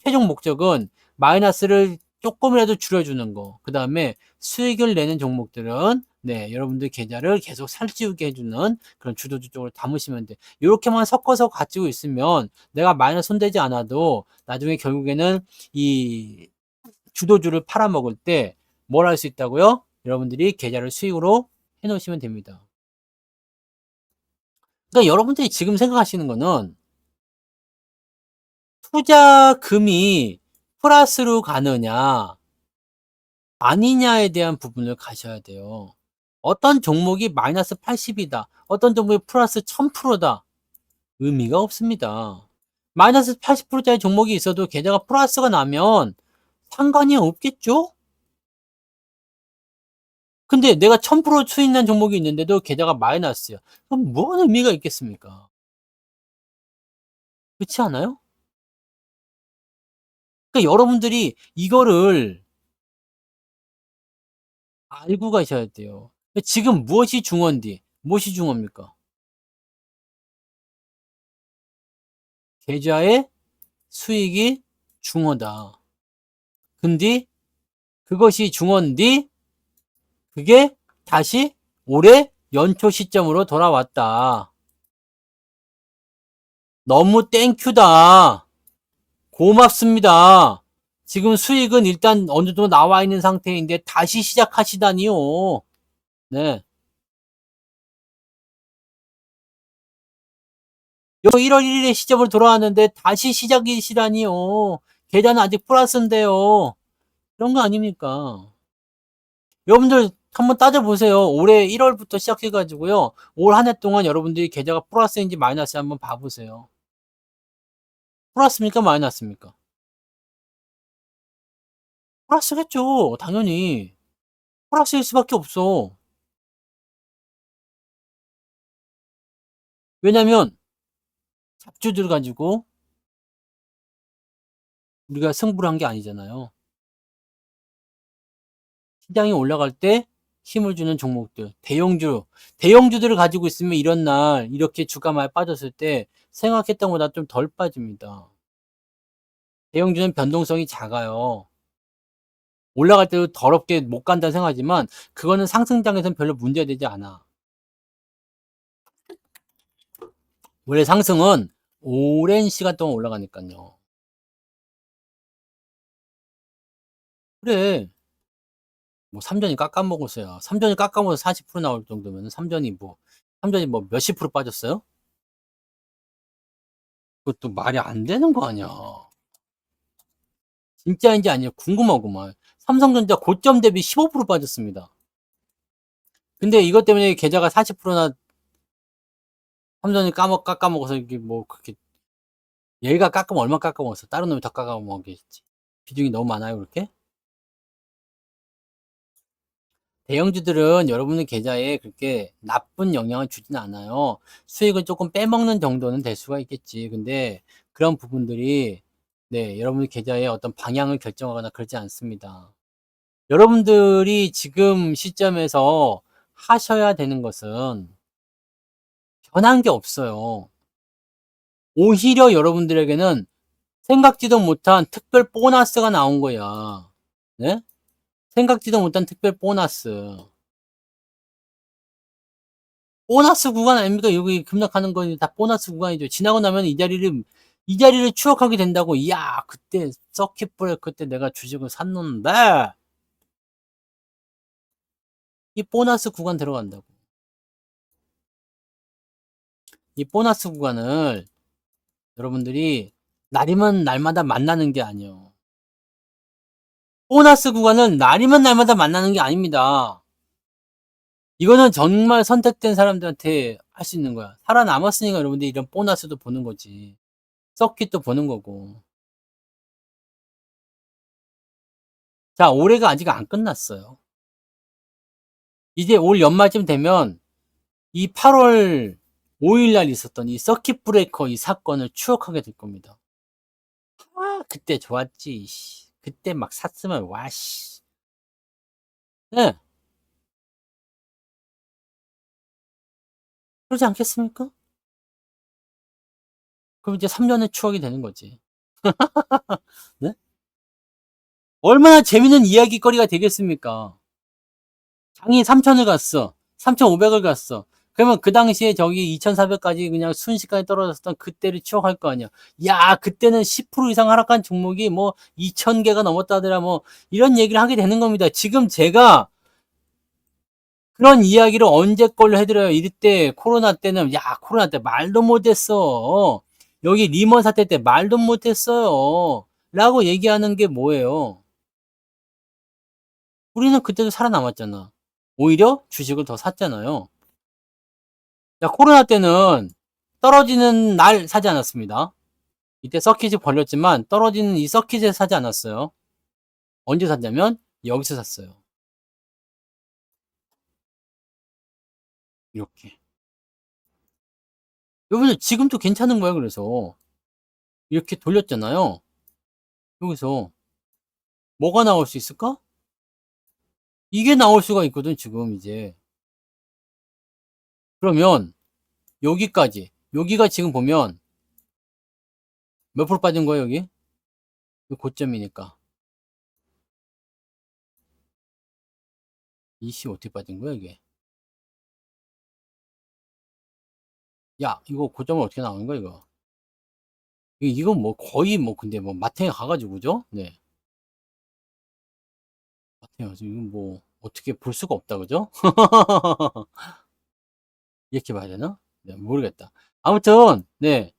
최종 목적은 마이너스를 조금이라도 줄여주는 거. 그 다음에 수익을 내는 종목들은 네, 여러분들 계좌를 계속 살찌우게 해주는 그런 주도주 쪽으로 담으시면 돼. 이렇게만 섞어서 가지고 있으면 내가 마이너스 손대지 않아도 나중에 결국에는 이 주도주를 팔아먹을 때 뭘 할 수 있다고요? 여러분들이 계좌를 수익으로 해놓으시면 됩니다. 그러니까 여러분들이 지금 생각하시는 거는 투자금이 플러스로 가느냐 아니냐에 대한 부분을 가셔야 돼요. 어떤 종목이 마이너스 80이다. 어떤 종목이 플러스 1000%다. 의미가 없습니다. 마이너스 80%짜리 종목이 있어도 계좌가 플러스가 나면 상관이 없겠죠? 근데 내가 1000% 수익 난 종목이 있는데도 계좌가 마이너스야. 그럼 뭔 의미가 있겠습니까? 그렇지 않아요? 그러니까 여러분들이 이거를 알고 가셔야 돼요. 지금 무엇이 중요한디? 무엇이 중요합니까? 계좌의 수익이 중요하다. 근데 그것이 중요한디 그게 다시 올해 연초 시점으로 돌아왔다. 너무 땡큐다. 고맙습니다. 지금 수익은 일단 어느 정도 나와 있는 상태인데 다시 시작하시다니요. 네. 1월 1일에 시점으로 돌아왔는데 다시 시작이시다니요. 계좌는 아직 플러스인데요. 그런 거 아닙니까? 여러분들 한번 따져보세요. 올해 1월부터 시작해가지고요. 올 한 해 동안 여러분들이 계좌가 플러스인지 마이너스 한번 봐보세요. 플러스입니까? 마이너스입니까? 플러스겠죠. 당연히. 플러스일 수밖에 없어. 왜냐면 잡주들 가지고 우리가 승부를 한 게 아니잖아요. 시장이 올라갈 때 힘을 주는 종목들, 대형주들을 가지고 있으면 이런 날 이렇게 주가 많이 빠졌을 때 생각했던 것보다 좀 덜 빠집니다. 대형주는 변동성이 작아요. 올라갈 때도 더럽게 못 간다 생각하지만 그거는 상승장에서는 별로 문제되지 않아. 원래 상승은 오랜 시간 동안 올라가니까요. 그래. 뭐 삼전이 깎아먹었어요. 삼전이 깎아먹어서 40% 나올 정도면 삼전이 뭐 몇십 프로 빠졌어요? 그것도 말이 안 되는 거 아니야. 진짜인지 아니야 궁금하구만. 삼성전자 고점 대비 15% 빠졌습니다. 근데 이것 때문에 계좌가 40%나 삼성이 깎아먹어서 이게 뭐 그렇게 얘가 깎으면 얼마 깎아먹었어? 다른 놈이 더 깎아먹겠지. 비중이 너무 많아요 그렇게? 대형주들은 여러분의 계좌에 그렇게 나쁜 영향을 주진 않아요. 수익을 조금 빼먹는 정도는 될 수가 있겠지. 근데 그런 부분들이 네, 여러분의 계좌의 어떤 방향을 결정하거나 그러지 않습니다. 여러분들이 지금 시점에서 하셔야 되는 것은 변한 게 없어요. 오히려 여러분들에게는 생각지도 못한 특별 보너스가 나온 거야. 네? 생각지도 못한 특별 보너스. 보너스 구간 아닙니까? 여기 급락하는 건 다 보너스 구간이죠. 지나고 나면 이 자리를 추억하게 된다고. 이야, 그때 서킷 브레이크 때 내가 주식을 샀는데 이 보너스 구간 들어간다고. 이 보너스 구간을 여러분들이 날이면 날마다 만나는 게 아니에요. 보너스 구간은 날이면 날마다 만나는 게 아닙니다. 이거는 정말 선택된 사람들한테 할 수 있는 거야. 살아남았으니까 여러분들이 이런 보너스도 보는 거지. 서킷도 보는 거고. 자, 올해가 아직 안 끝났어요. 이제 올 연말쯤 되면 이 8월 5일 날 있었던 이 서킷 브레이커 이 사건을 추억하게 될 겁니다. 아, 그때 좋았지. 그때 막 샀으면 와 씨. 네. 그러지 않겠습니까? 그럼 이제 3년의 추억이 되는 거지. 네? 얼마나 재밌는 이야기거리가 되겠습니까? 장이 3천을 갔어. 3,500을 갔어. 그러면 그 당시에 저기 2,400까지 그냥 순식간에 떨어졌던 그때를 추억할 거 아니야. 야, 그때는 10% 이상 하락한 종목이 뭐 2,000개가 넘었다더라 뭐 이런 얘기를 하게 되는 겁니다. 지금 제가 그런 이야기를 언제 걸로 해드려요. 이때 코로나 때는 야, 코로나 때 말도 못했어. 여기 리먼 사태 때 말도 못했어요. 라고 얘기하는 게 뭐예요? 우리는 그때도 살아남았잖아. 오히려 주식을 더 샀잖아요. 자, 코로나 때는 떨어지는 날 사지 않았습니다. 이때 서킷이 벌렸지만 떨어지는 이 서킷에 사지 않았어요. 언제 샀냐면 여기서 샀어요. 이렇게. 여러분들 지금도 괜찮은 거예요. 그래서 이렇게 돌렸잖아요. 여기서 뭐가 나올 수 있을까? 이게 나올 수가 있거든 지금 이제. 그러면 여기가 지금 보면 몇 프로 빠진 거예요 여기? 고점이니까. 이씨 어떻게 빠진 거야 이게? 야, 이거 고점은 어떻게 나오는 거야 이거? 이건 뭐 거의 뭐 근데 뭐 마탱에 가가지고 그죠? 네. 마탱에 가서 이건 뭐 어떻게 볼 수가 없다 그죠? 이렇게 봐야 되나? 네, 모르겠다. 아무튼 네.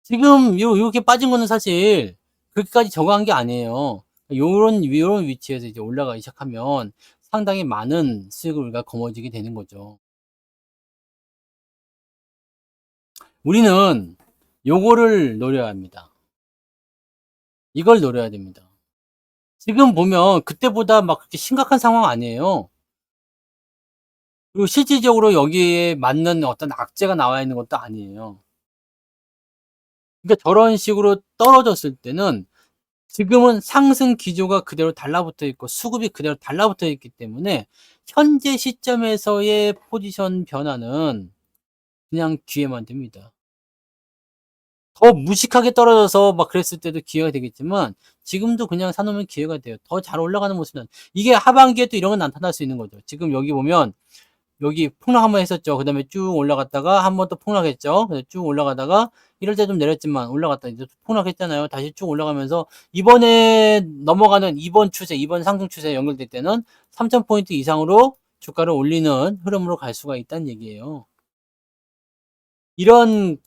지금 요렇게 빠진 거는 사실 그렇게까지 저거한 게 아니에요. 요런 위치에서 이제 올라가기 시작하면 상당히 많은 수익을 우리가 거머쥐게 되는 거죠. 우리는 요거를 노려야 합니다. 이걸 노려야 됩니다. 지금 보면 그때보다 막 그렇게 심각한 상황 아니에요. 그리고 실질적으로 여기에 맞는 어떤 악재가 나와 있는 것도 아니에요. 그러니까 저런 식으로 떨어졌을 때는 지금은 상승 기조가 그대로 달라붙어 있고 수급이 그대로 달라붙어 있기 때문에 현재 시점에서의 포지션 변화는 그냥 기회만 됩니다. 더 무식하게 떨어져서 막 그랬을 때도 기회가 되겠지만 지금도 그냥 사놓으면 기회가 돼요. 더 잘 올라가는 모습은 이게 하반기에 또 이런 건 나타날 수 있는 거죠. 지금 여기 보면 여기 폭락 한번 했었죠. 그 다음에 쭉 올라갔다가 한 번 또 폭락했죠. 쭉 올라가다가 이럴 때 좀 내렸지만 올라갔다 이제 폭락했잖아요. 다시 쭉 올라가면서 이번에 넘어가는 이번 상승 추세에 연결될 때는 3,000포인트 이상으로 주가를 올리는 흐름으로 갈 수가 있다는 얘기예요. 이런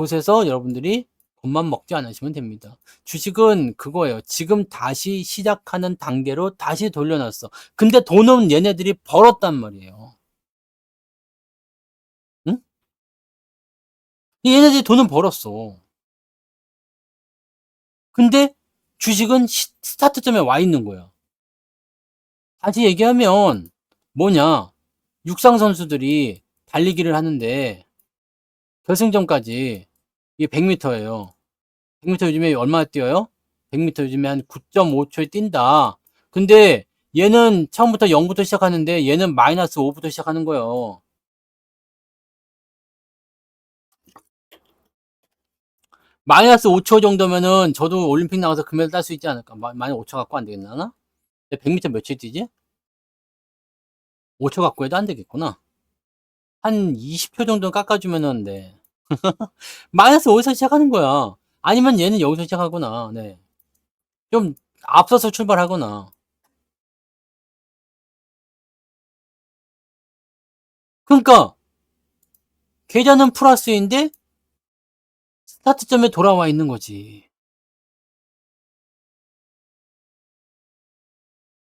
곳에서 여러분들이 겁만 먹지 않으시면 됩니다. 주식은 그거예요. 지금 다시 시작하는 단계로 다시 돌려놨어. 근데 돈은 얘네들이 벌었단 말이에요. 응? 얘네들이 돈은 벌었어. 근데 주식은 스타트점에 와 있는 거야. 다시 얘기하면 뭐냐? 육상 선수들이 달리기를 하는데 결승전까지 이게 100m예요. 100m 요즘에 얼마나 뛰어요? 100m 요즘에 한 9.5초에 뛴다. 근데 얘는 처음부터 0부터 시작하는데 얘는 마이너스 5부터 시작하는 거예요. 마이너스 5초 정도면은 저도 올림픽 나가서 금메달 딸 수 있지 않을까? 마이너스 5초 갖고 안 되겠나? 100m 며칠 뛰지? 5초 갖고 해도 안 되겠구나. 한 20초 정도 깎아주면은, 네. 마이너스 5에서 시작하는 거야. 아니면 얘는 여기서 시작하거나, 네. 좀 앞서서 출발하거나. 그러니까 계좌는 플러스인데 스타트점에 돌아와 있는 거지.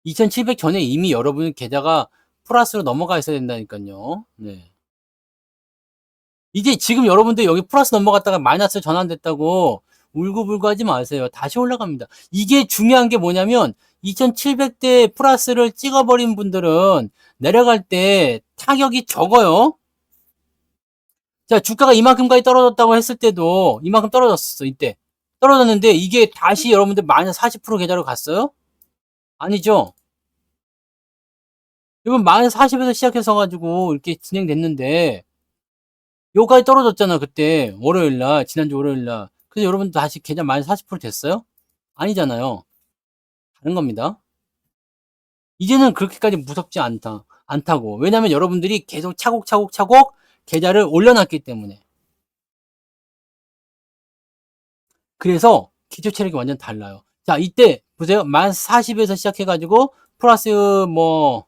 2700 전에 이미 여러분 계좌가 플러스로 넘어가 있어야 된다니까요. 네. 이제 지금 여러분들 여기 플러스 넘어갔다가 마이너스 전환됐다고 울고불고 하지 마세요. 다시 올라갑니다. 이게 중요한 게 뭐냐면 2700대 플러스를 찍어버린 분들은 내려갈 때 타격이 적어요. 자, 주가가 이만큼까지 떨어졌다고 했을 때도 이만큼 떨어졌어, 이때. 떨어졌는데 이게 다시 여러분들 마이너스 40% 계좌로 갔어요? 아니죠. 이건 마이너스 40에서 시작해서 가지고 이렇게 진행됐는데 요까지 떨어졌잖아, 그때. 월요일날, 지난주 월요일날. 그래서 여러분 다시 계좌 마이너스 40% 됐어요? 아니잖아요. 다른 겁니다. 이제는 그렇게까지 무섭지 않다고. 왜냐면 여러분들이 계속 차곡차곡 계좌를 올려놨기 때문에. 그래서 기초 체력이 완전 달라요. 자, 이때 보세요. 마이너스 40에서 시작해가지고 플러스 뭐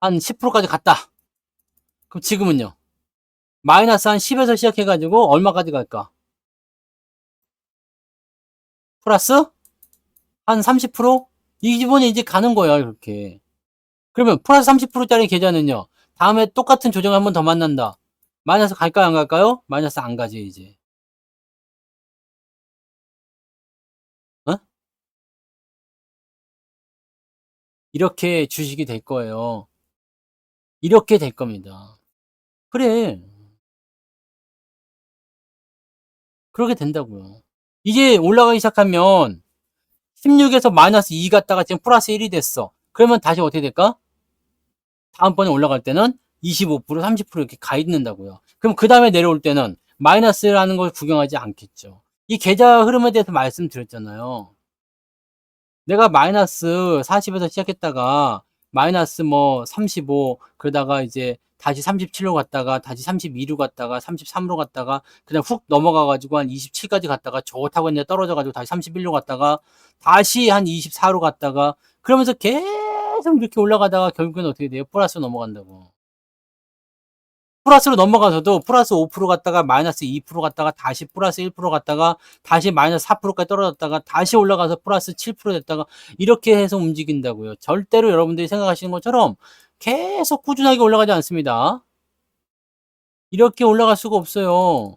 한 10%까지 갔다. 그럼 지금은요? 마이너스 한 10에서 시작해가지고 얼마까지 갈까? 플러스 한 30%? 이 기본에 이제 가는 거야, 이렇게. 그러면 플러스 30%짜리 계좌는요. 다음에 똑같은 조정 한 번 더 만난다. 마이너스 갈까요, 안 갈까요? 마이너스 안 가지, 이제. 어? 이렇게 주식이 될 거예요. 이렇게 될 겁니다. 그래. 그렇게 된다고요. 이제 올라가기 시작하면 16에서 마이너스 2 갔다가 지금 플러스 1이 됐어. 그러면 다시 어떻게 될까? 다음번에 올라갈 때는 25%, 30% 이렇게 가 있는다고요. 그럼 그 다음에 내려올 때는 마이너스라는 걸 구경하지 않겠죠. 이 계좌 흐름에 대해서 말씀드렸잖아요. 내가 마이너스 40에서 시작했다가 마이너스 뭐 35, 그러다가 이제 다시 37로 갔다가 다시 32로 갔다가 33으로 갔다가 그냥 훅 넘어가가지고 한 27까지 갔다가 좋다고 이제 떨어져가지고 다시 31로 갔다가 다시 한 24로 갔다가 그러면서 계속 이렇게 올라가다가 결국엔 어떻게 돼요? 플러스 넘어간다고. 플러스로 넘어가서도 플러스 5% 갔다가 마이너스 2% 갔다가 다시 플러스 1% 갔다가 다시 마이너스 4%까지 떨어졌다가 다시 올라가서 플러스 7% 됐다가 이렇게 해서 움직인다고요. 절대로 여러분들이 생각하시는 것처럼 계속 꾸준하게 올라가지 않습니다. 이렇게 올라갈 수가 없어요.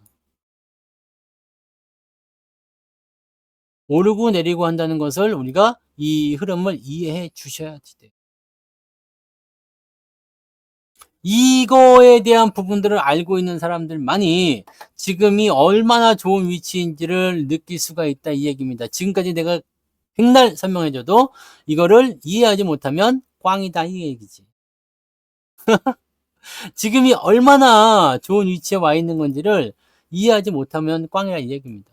오르고 내리고 한다는 것을 우리가 이 흐름을 이해해 주셔야지 돼요. 이거에 대한 부분들을 알고 있는 사람들만이 지금이 얼마나 좋은 위치인지를 느낄 수가 있다 이 얘기입니다. 지금까지 내가 백날 설명해줘도 이거를 이해하지 못하면 꽝이다 이 얘기지. 지금이 얼마나 좋은 위치에 와 있는 건지를 이해하지 못하면 꽝이라 이 얘기입니다.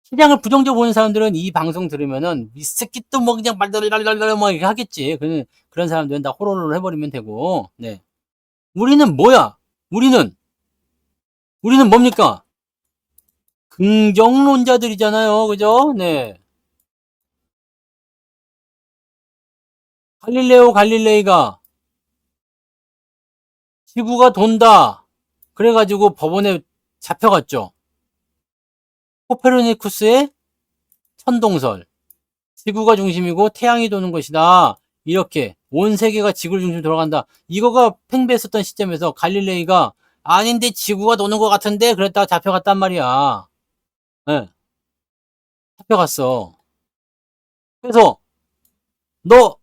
시장을 부정적으로 보는 사람들은 이 방송 들으면은 이 새끼 또 뭐 그냥 말달달달달 뭐 이렇게 하겠지. 그런 사람들은 다 호로를 해버리면 되고. 네. 우리는 뭐야? 우리는 뭡니까? 긍정론자들이잖아요. 그죠? 네. 갈릴레이가 지구가 돈다. 그래가지고 법원에 잡혀갔죠. 코페르니쿠스의 천동설. 지구가 중심이고 태양이 도는 것이다. 이렇게 온 세계가 지구를 중심으로 돌아간다. 이거가 팽배했었던 시점에서 갈릴레이가 아닌데 지구가 도는 것 같은데 그랬다가 잡혀갔단 말이야. 네, 잡혀갔어. 그래서 너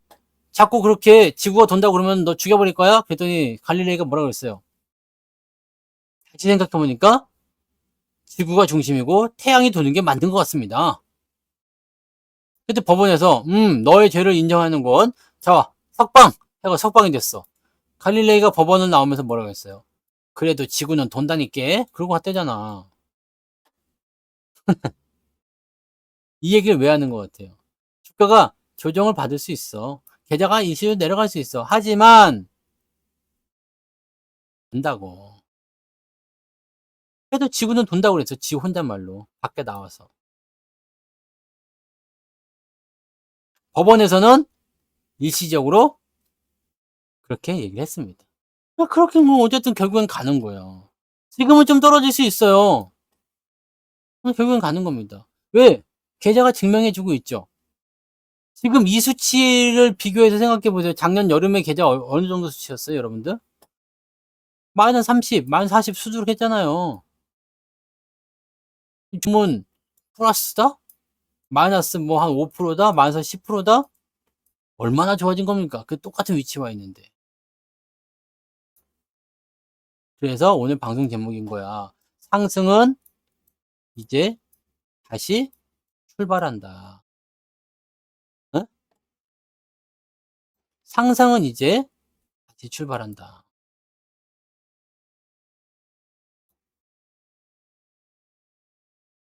자꾸 그렇게 지구가 돈다고 그러면 너 죽여버릴 거야? 그랬더니 갈릴레이가 뭐라 그랬어요? 다시 생각해보니까 지구가 중심이고 태양이 도는 게 맞는 것 같습니다. 그때 법원에서 너의 죄를 인정하는 건 자, 석방! 해가 석방이 됐어. 갈릴레이가 법원을 나오면서 뭐라고 했어요? 그래도 지구는 돈다니까? 그러고 갔대잖아. 이 얘기를 왜 하는 것 같아요? 주가가 조정을 받을 수 있어. 계좌가 일시로 내려갈 수 있어. 하지만 돈다고. 그래도 지구는 돈다고 그랬어. 지 혼잣말로. 밖에 나와서. 법원에서는 일시적으로 그렇게 얘기를 했습니다. 그렇게 뭐 어쨌든 결국엔 가는 거예요. 지금은 좀 떨어질 수 있어요. 결국엔 가는 겁니다. 왜? 계좌가 증명해주고 있죠. 지금 이 수치를 비교해서 생각해 보세요. 작년 여름에 계좌 어느 정도 수치였어요, 여러분들? 마이너스 30, 마이너스 40 수두룩했잖아요. 지금은 플러스다? 마이너스 뭐 한 5%다? 마이너스 10%다? 얼마나 좋아진 겁니까? 그 똑같은 위치에 와 있는데. 그래서 오늘 방송 제목인 거야. 상승은 이제 다시 출발한다. 어? 상승은 이제 다시 출발한다.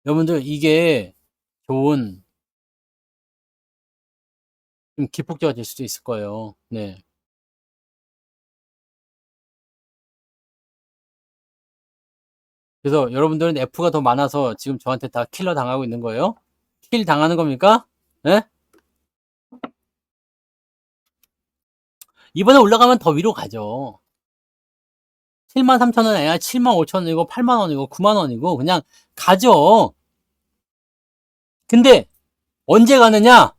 여러분들 이게 좋은 좀 기폭제가 될 수도 있을 거예요. 네. 그래서 여러분들은 F가 더 많아서 지금 저한테 다 킬러 당하고 있는 거예요? 킬 당하는 겁니까? 네? 이번에 올라가면 더 위로 가죠. 73,000원 아니라 75,000원이고 8만원이고 9만원이고 그냥 가죠. 근데 언제 가느냐?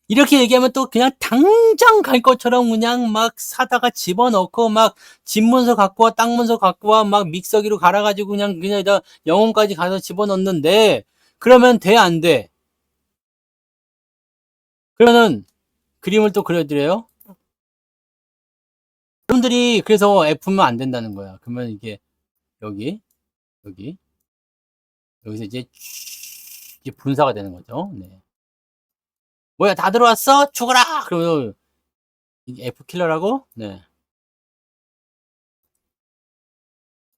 이렇게 얘기하면 또 그냥 당장 갈 것처럼 그냥 막 사다가 집어넣고 막 집문서 갖고 와, 땅문서 갖고 와, 막 믹서기로 갈아가지고 그냥 다 영혼까지 가서 집어넣는데 그러면 돼, 안 돼? 그러면은 그림을 또 그려드려요. 여러분들이 그래서 F면 안 된다는 거야. 그러면 이게 여기, 여기, 여기서 이제 분사가 되는 거죠. 네. 뭐야, 다 들어왔어? 죽어라! 그러면 이게 F킬러라고? 네.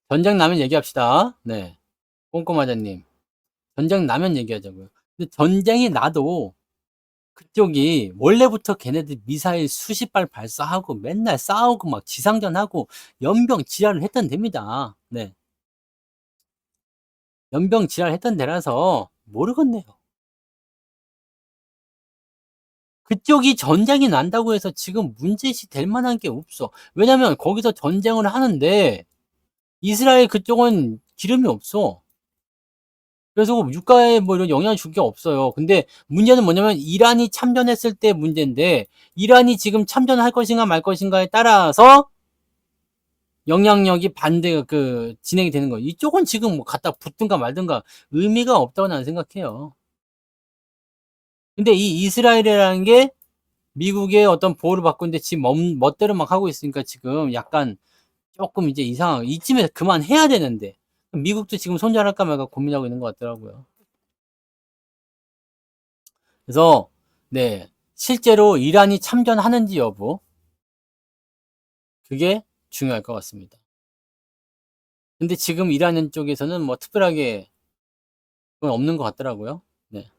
전쟁 나면 얘기합시다. 네. 꼼꼼하자님. 전쟁 나면 얘기하자고요. 근데 전쟁이 나도 그쪽이 원래부터 걔네들 미사일 수십 발 발사하고 맨날 싸우고 막 지상전하고 연병 지랄을 했던 데입니다. 네. 연병 지랄 했던 데라서 모르겠네요. 그쪽이 전쟁이 난다고 해서 지금 문제시 될 만한 게 없어. 왜냐면 거기서 전쟁을 하는데 이스라엘 그쪽은 기름이 없어. 그래서 유가에 뭐 이런 영향을 줄 게 없어요. 근데 문제는 뭐냐면 이란이 참전했을 때 문제인데 이란이 지금 참전할 것인가 말 것인가에 따라서 영향력이 반대가 진행이 되는 거예요. 이쪽은 지금 뭐 갖다 붙든가 말든가 의미가 없다고 나는 생각해요. 근데 이 이스라엘이라는 게 미국의 어떤 보호를 받고 있는데 지금 멋대로 막 하고 있으니까 지금 약간 조금 이제 이상하고 이쯤에서 그만해야 되는데 미국도 지금 손절할까 말까 고민하고 있는 것 같더라고요. 그래서 네, 실제로 이란이 참전하는지 여부 그게 중요할 것 같습니다. 근데 지금 이란 쪽에서는 뭐 특별하게 그건 없는 것 같더라고요. 네.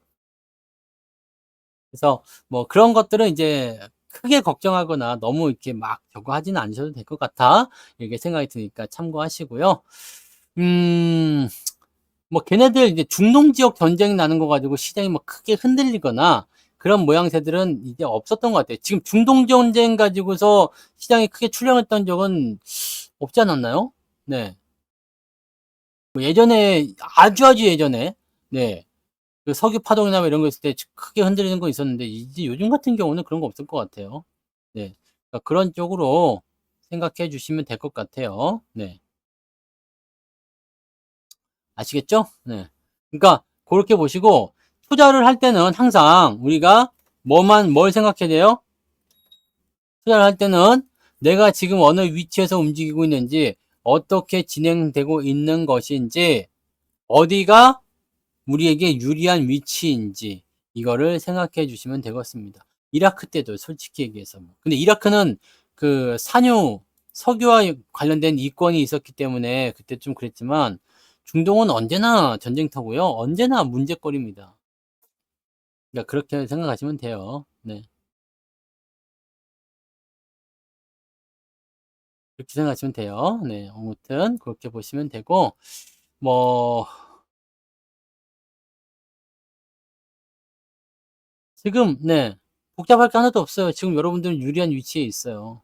그래서 뭐 그런 것들은 이제 크게 걱정하거나 너무 이렇게 막 저거 하지는 않으셔도 될 것 같아. 이렇게 생각이 드니까 참고하시고요. 음, 뭐 걔네들 이제 중동 지역 전쟁이 나는 거 가지고 시장이 뭐 크게 흔들리거나 그런 모양새들은 이제 없었던 것 같아요. 지금 중동 전쟁 가지고서 시장이 크게 출렁했던 적은 없지 않았나요? 네. 뭐 예전에 아주 예전에 네. 그 석유 파동이나 뭐 이런 거 있을 때 크게 흔들리는 거 있었는데 이제 요즘 같은 경우는 그런 거 없을 것 같아요. 네. 그러니까 그런 쪽으로 생각해 주시면 될 것 같아요. 네. 아시겠죠? 네. 그러니까 고렇게 보시고 투자를 할 때는 항상 우리가 뭘 생각해야 돼요? 투자를 할 때는 내가 지금 어느 위치에서 움직이고 있는지, 어떻게 진행되고 있는 것인지, 어디가 우리에게 유리한 위치인지 이거를 생각해 주시면 되겠습니다. 이라크 때도 솔직히 얘기해서 근데 이라크는 그 산유 석유와 관련된 이권이 있었기 때문에 그때 좀 그랬지만 중동은 언제나 전쟁터고요. 언제나 문제거리입니다. 그러니까 그렇게 생각하시면 돼요. 네. 그렇게 생각하시면 돼요. 네. 아무튼 그렇게 보시면 되고 뭐 지금 네. 복잡할 게 하나도 없어요. 지금 여러분들은 유리한 위치에 있어요.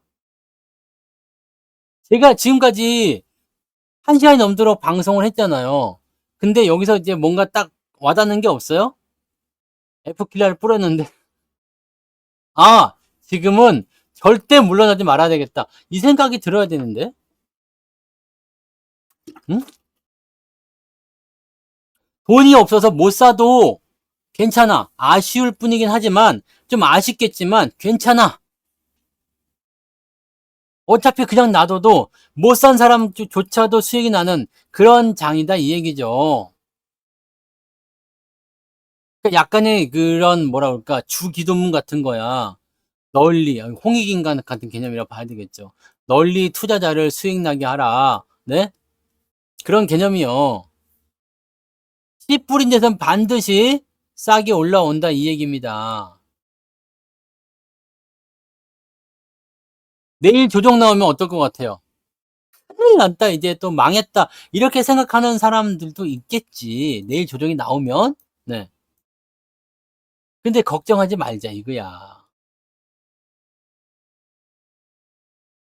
제가 지금까지 1시간이 넘도록 방송을 했잖아요. 근데 여기서 이제 뭔가 딱 와닿는 게 없어요? F킬러를 뿌렸는데 아 지금은 절대 물러나지 말아야 되겠다 이 생각이 들어야 되는데 응? 돈이 없어서 못 사도 괜찮아. 아쉬울 뿐이긴 하지만 좀 아쉽겠지만 괜찮아. 어차피 그냥 놔둬도 못 산 사람조차도 수익이 나는 그런 장이다 이 얘기죠. 그러니까 약간의 그런 뭐라 그럴까 주기도문 같은 거야. 널리 홍익인간 같은 개념이라고 봐야 되겠죠. 널리 투자자를 수익 나게 하라. 네? 그런 개념이요. 씨 뿌린 데선 반드시 싹이 올라온다 이 얘기입니다. 내일 조정 나오면 어떨 것 같아요? 큰일 났다 이제 또 망했다 이렇게 생각하는 사람들도 있겠지. 내일 조정이 나오면. 네. 근데 걱정하지 말자 이거야.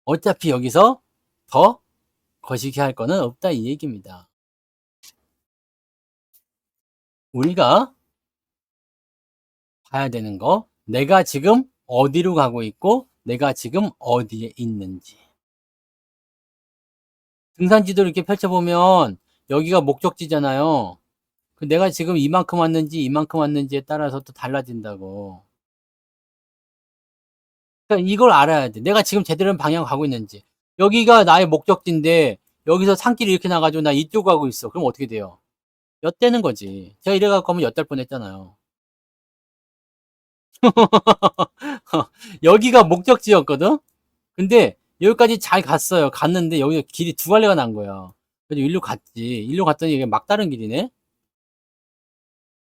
어차피 여기서 더 거시기 할 거는 없다 이 얘기입니다. 우리가 봐야 되는 거, 내가 지금 어디로 가고 있고 내가 지금 어디에 있는지. 등산 지도를 이렇게 펼쳐보면 여기가 목적지잖아요. 내가 지금 이만큼 왔는지 이만큼 왔는지에 따라서 또 달라진다고. 그러니까 이걸 알아야 돼. 내가 지금 제대로 방향 가고 있는지. 여기가 나의 목적지인데 여기서 산길이 이렇게 나가지고 나 이쪽 가고 있어. 그럼 어떻게 돼요? 엿대는 거지. 제가 이래 갖고 하면 엿될 뻔했잖아요. 여기가 목적지였거든. 근데 여기까지 잘 갔어요. 갔는데 여기가 길이 두 갈래가 난 거야. 그래서 일로 갔지. 일로 갔더니 이게 막다른 길이네.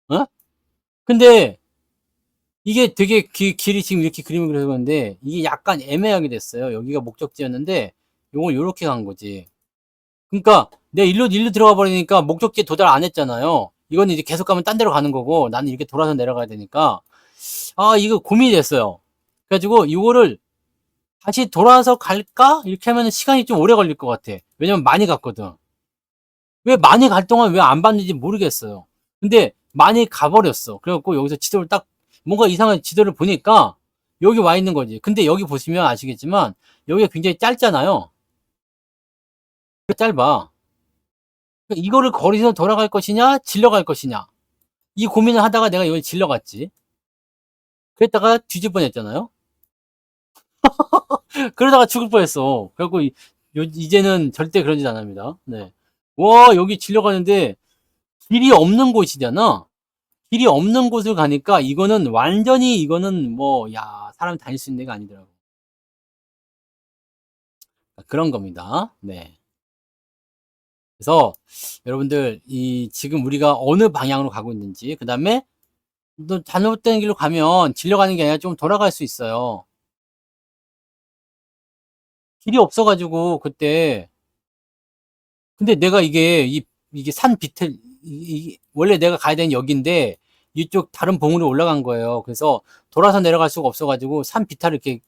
어? 근데 이게 되게 길이 지금 이렇게 그림을 그려서 이게 약간 애매하게 됐어요. 여기가 목적지였는데 요걸 요렇게 간 거지. 그러니까 내 일로 들어가 버리니까 목적지에 도달 안 했잖아요. 이건 이제 계속 가면 딴 데로 가는 거고 나는 이렇게 돌아서 내려가야 되니까 아 이거 고민이 됐어요. 그래가지고 이거를 다시 돌아서 갈까? 이렇게 하면 시간이 좀 오래 걸릴 것 같아. 왜냐면 많이 갔거든. 왜 많이 갈 동안 왜 안 봤는지 모르겠어요. 근데 많이 가버렸어. 그래갖고 여기서 지도를 딱 뭔가 이상한 지도를 보니까 여기 와 있는 거지. 근데 여기 보시면 아시겠지만 여기가 굉장히 짧잖아요. 짧아. 이거를 거리서 돌아갈 것이냐, 질러 갈 것이냐. 이 고민을 하다가 내가 이걸 질러 갔지. 그랬다가 뒤질 뻔했잖아요. 그러다가 죽을 뻔했어. 그래갖고 이제는 절대 그런 짓 안 합니다. 네. 와 여기 질러 가는데 길이 없는 곳이잖아. 길이 없는 곳을 가니까 이거는 완전히 이거는 뭐 야 사람 다닐 수 있는 데가 아니더라고. 그런 겁니다. 네. 그래서 여러분들 이 지금 우리가 어느 방향으로 가고 있는지 그다음에 또 잘못된 길로 가면 질려가는 게 아니라 좀 돌아갈 수 있어요. 길이 없어가지고 그때 근데 내가 이게 산 비틀 원래 내가 가야 되는 여기인데 이쪽 다른 봉우로 올라간 거예요. 그래서 돌아서 내려갈 수가 없어가지고 산 비탈을 이렇게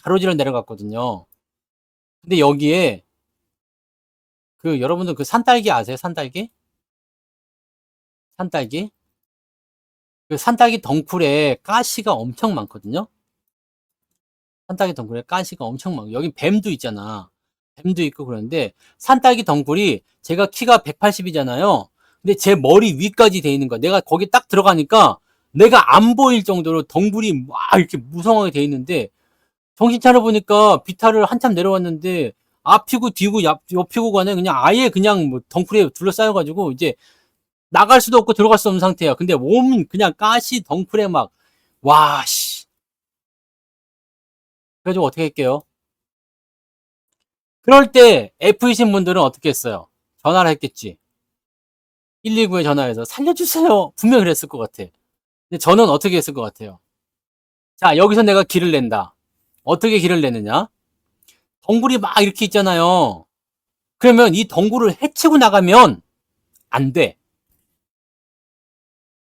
가로질러 내려갔거든요. 근데 여기에 그 여러분들 그 산딸기 아세요? 산딸기? 산딸기? 그 산딸기 덩굴에 가시가 엄청 많거든요. 산딸기 덩굴에 가시가 엄청 많고 여기 뱀도 있잖아. 뱀도 있고 그런데 산딸기 덩굴이 제가 키가 180이잖아요. 근데 제 머리 위까지 돼 있는 거야. 내가 거기 딱 들어가니까 내가 안 보일 정도로 덩굴이 막 이렇게 무성하게 돼 있는데 정신 차려 보니까 비탈을 한참 내려왔는데 앞이고 뒤고 옆이고 간에 그냥 아예 그냥 뭐 덩굴에 둘러싸여 가지고 이제 나갈 수도 없고 들어갈 수 없는 상태야. 근데 몸은 그냥 가시 덩굴에 막 와 씨. 그래가지고 어떻게 할게요? 그럴 때 F이신 분들은 어떻게 했어요? 전화를 했겠지. 119에 전화해서 살려주세요. 분명히 그랬을 것 같아. 근데 저는 어떻게 했을 것 같아요? 자, 여기서 내가 길을 낸다. 어떻게 길을 내느냐? 덩굴이 막 이렇게 있잖아요. 그러면 이 덩굴을 헤치고 나가면 안 돼.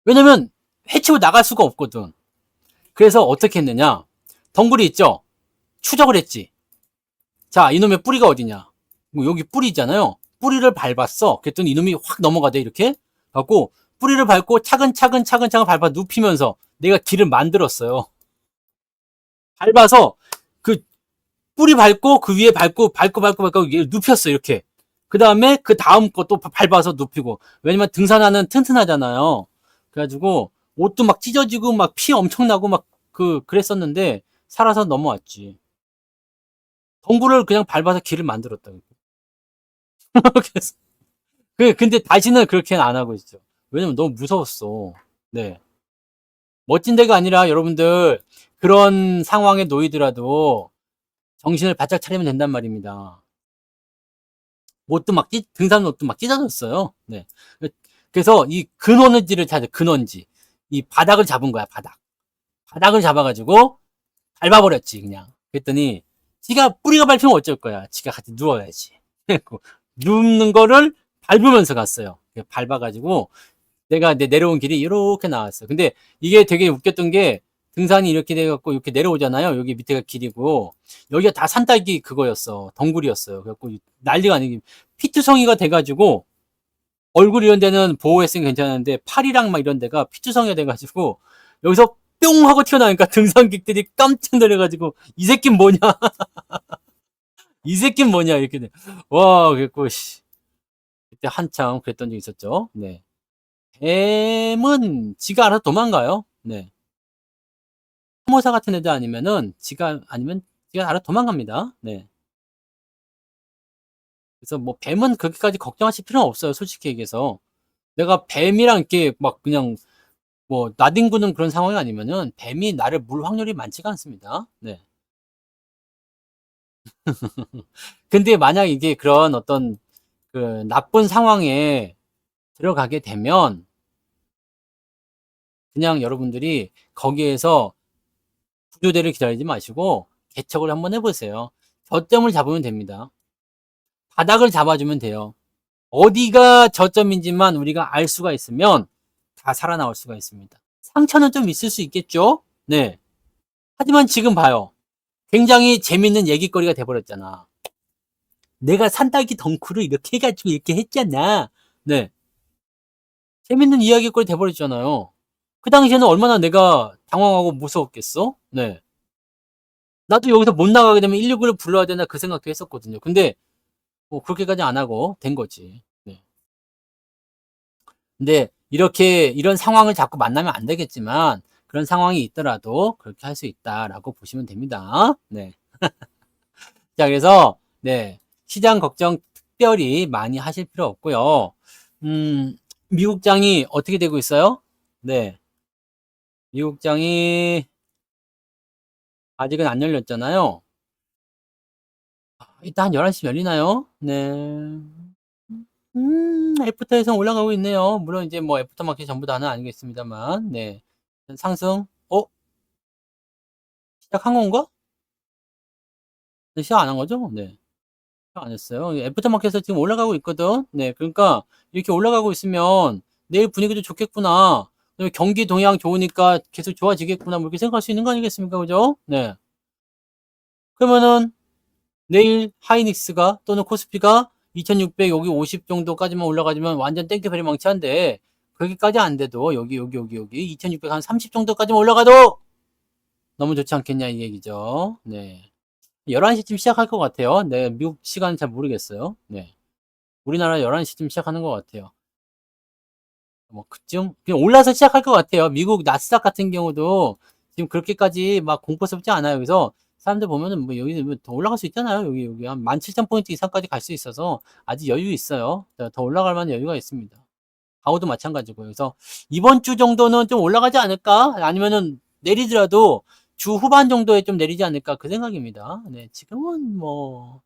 왜냐면 헤치고 나갈 수가 없거든. 그래서 어떻게 했느냐? 덩굴이 있죠? 추적을 했지. 자, 이놈의 뿌리가 어디냐? 뭐 여기 뿌리 있잖아요. 뿌리를 밟았어. 그랬더니 이놈이 확 넘어가대, 이렇게. 갖고, 뿌리를 밟고 차근차근 밟아 눕히면서 내가 길을 만들었어요. 밟아서 그 뿌리 밟고 그 위에 밟고 눕혔어, 이렇게. 그 다음에 그 다음 것도 밟아서 눕히고. 왜냐면 등산화는 튼튼하잖아요. 그래가지고 옷도 막 찢어지고 막 피 엄청 나고 막 그랬었는데 살아서 넘어왔지. 덩굴을 그냥 밟아서 길을 만들었다. 그래서 근데 다시는 그렇게는 안 하고 있죠. 왜냐면 너무 무서웠어. 네. 멋진 데가 아니라 여러분들 그런 상황에 놓이더라도 정신을 바짝 차리면 된단 말입니다. 옷도 막 등산 옷도 막 찢어졌어요. 네. 그래서 이 근원지를 찾아, 근원지. 이 바닥을 잡은 거야, 바닥. 바닥을 잡아가지고 밟아버렸지, 그냥. 그랬더니 지가 뿌리가 밟히면 어쩔 거야. 지가 같이 누워야지. 눕는 거를 밟으면서 갔어요. 밟아가지고 내가 내려온 길이 이렇게 나왔어요. 근데 이게 되게 웃겼던 게 등산이 이렇게 돼갖고 이렇게 내려오잖아요. 여기 밑에가 길이고 여기가 다 산딸기 그거였어. 덩굴이었어요. 그래갖고 난리가 아니고 피투성이가 돼가지고 얼굴 이런 데는 보호했으면 괜찮은데 팔이랑 막 이런 데가 피투성이가 돼가지고 여기서 뿅 하고 튀어나오니까 등산객들이 깜짝 놀래가지고 이 새끼는 뭐냐? 이 새끼는 뭐냐? 이렇게 돼. 와, 그랬고 씨. 그때 한참 그랬던 적이 있었죠. 네. 뱀은 지가 알아서 도망가요. 네. 사모사 같은 애들 아니면은 아니면 지가 알아서 도망갑니다. 네. 그래서 뭐 뱀은 그렇게까지 걱정하실 필요는 없어요. 솔직히 얘기해서. 내가 뱀이랑 이렇게 막 그냥 뭐 나뒹구는 그런 상황이 아니면은 뱀이 나를 물 확률이 많지가 않습니다. 네. 근데 만약 이게 그런 어떤 그 나쁜 상황에 들어가게 되면 그냥 여러분들이 거기에서 구조대를 기다리지 마시고 개척을 한번 해보세요. 저점을 잡으면 됩니다. 바닥을 잡아주면 돼요. 어디가 저점인지만 우리가 알 수가 있으면 다 살아나올 수가 있습니다. 상처는 좀 있을 수 있겠죠? 네. 하지만 지금 봐요. 굉장히 재밌는 얘기거리가 돼버렸잖아. 내가 산딸기 덩쿨을 이렇게 해가지고 이렇게 했잖아. 네. 재밌는 이야기거리 돼버렸잖아요. 그 당시에는 얼마나 내가 당황하고 무서웠겠어? 네. 나도 여기서 못 나가게 되면 119를 불러야 되나 그 생각도 했었거든요. 근데 뭐 그렇게까지 안 하고 된 거지. 네. 근데 이렇게 이런 상황을 자꾸 만나면 안 되겠지만 그런 상황이 있더라도 그렇게 할 수 있다라고 보시면 됩니다. 네. 자, 그래서 네. 시장 걱정 특별히 많이 하실 필요 없고요. 미국장이 어떻게 되고 있어요? 네. 미국장이 아직은 안 열렸잖아요. 이따 한 11시 열리나요? 네. 애프터에서 올라가고 있네요. 물론 이제 뭐 애프터마켓 전부 다는 아니겠습니다만, 네. 상승, 시작한 건가? 네, 시작 안 한 거죠? 네. 시작 안 했어요. 애프터마켓에서 지금 올라가고 있거든? 네. 그러니까 이렇게 올라가고 있으면 내일 분위기도 좋겠구나. 경기 동향 좋으니까 계속 좋아지겠구나. 뭐 이렇게 생각할 수 있는 거 아니겠습니까? 그죠? 네. 그러면은 내일 하이닉스가 또는 코스피가 2600 여기 50 정도까지만 올라가지면 완전 땡큐 베리 망치한데 그렇게까지 안 돼도 여기 2600 한 30 정도까지 올라가도 너무 좋지 않겠냐 이 얘기죠. 네. 11시쯤 시작할 것 같아요. 네, 미국 시간은 잘 모르겠어요. 네. 우리나라 11시쯤 시작하는 것 같아요. 뭐 그쯤 그냥 올라서 시작할 것 같아요. 미국 나스닥 같은 경우도 지금 그렇게까지 막 공포스럽지 않아요. 그래서 사람들 보면은 뭐 여기 더 올라갈 수 있잖아요. 여기 한 17,000포인트 이상까지 갈 수 있어서 아직 여유 있어요. 더 올라갈 만한 여유가 있습니다. 다우도 마찬가지고요. 그래서 이번 주 정도는 좀 올라가지 않을까? 아니면은 내리더라도 주 후반 정도에 좀 내리지 않을까? 그 생각입니다. 네, 지금은 뭐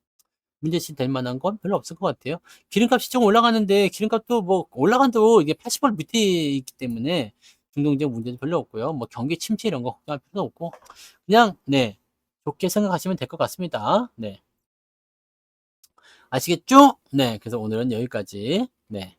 문제시 될 만한 건 별로 없을 것 같아요. 기름값이 좀 올라가는데 기름값도 뭐 올라간도 이게 80불 밑에 있기 때문에 중동적 문제도 별로 없고요. 뭐 경기 침체 이런 거 걱정할 필요도 없고 그냥 네 좋게 생각하시면 될 것 같습니다. 네 아시겠죠? 네 그래서 오늘은 여기까지 네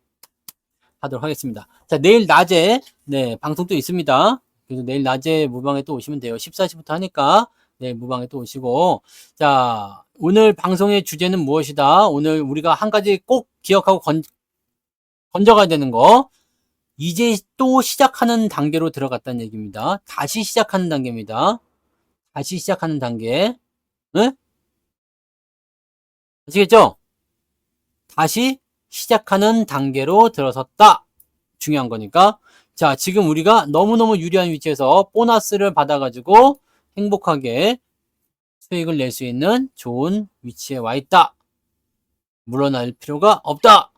하도록 하겠습니다. 자 내일 낮에 네 방송 또 있습니다. 그래서 내일 낮에 무방에 또 오시면 돼요. 14시부터 하니까 내일 무방에 또 오시고 자 오늘 방송의 주제는 무엇이다? 오늘 우리가 한 가지 꼭 기억하고 건져가야 되는 거 이제 또 시작하는 단계로 들어갔다는 얘기입니다. 다시 시작하는 단계입니다. 다시 시작하는 단계. 네? 아시겠죠? 다시 시작하는 단계로 들어섰다. 중요한 거니까. 자, 지금 우리가 너무너무 유리한 위치에서 보너스를 받아가지고 행복하게 수익을 낼 수 있는 좋은 위치에 와 있다. 물러날 필요가 없다.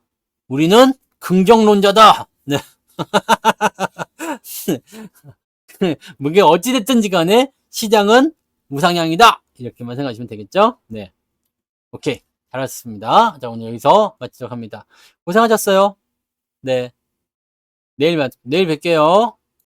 우리는 긍정론자다. 네. 뭐게 어찌됐든지 간에 시장은 우상향이다. 이렇게만 생각하시면 되겠죠? 네. 오케이. 잘하셨습니다. 자, 오늘 여기서 마치도록 합니다. 고생하셨어요. 네. 내일 뵐게요.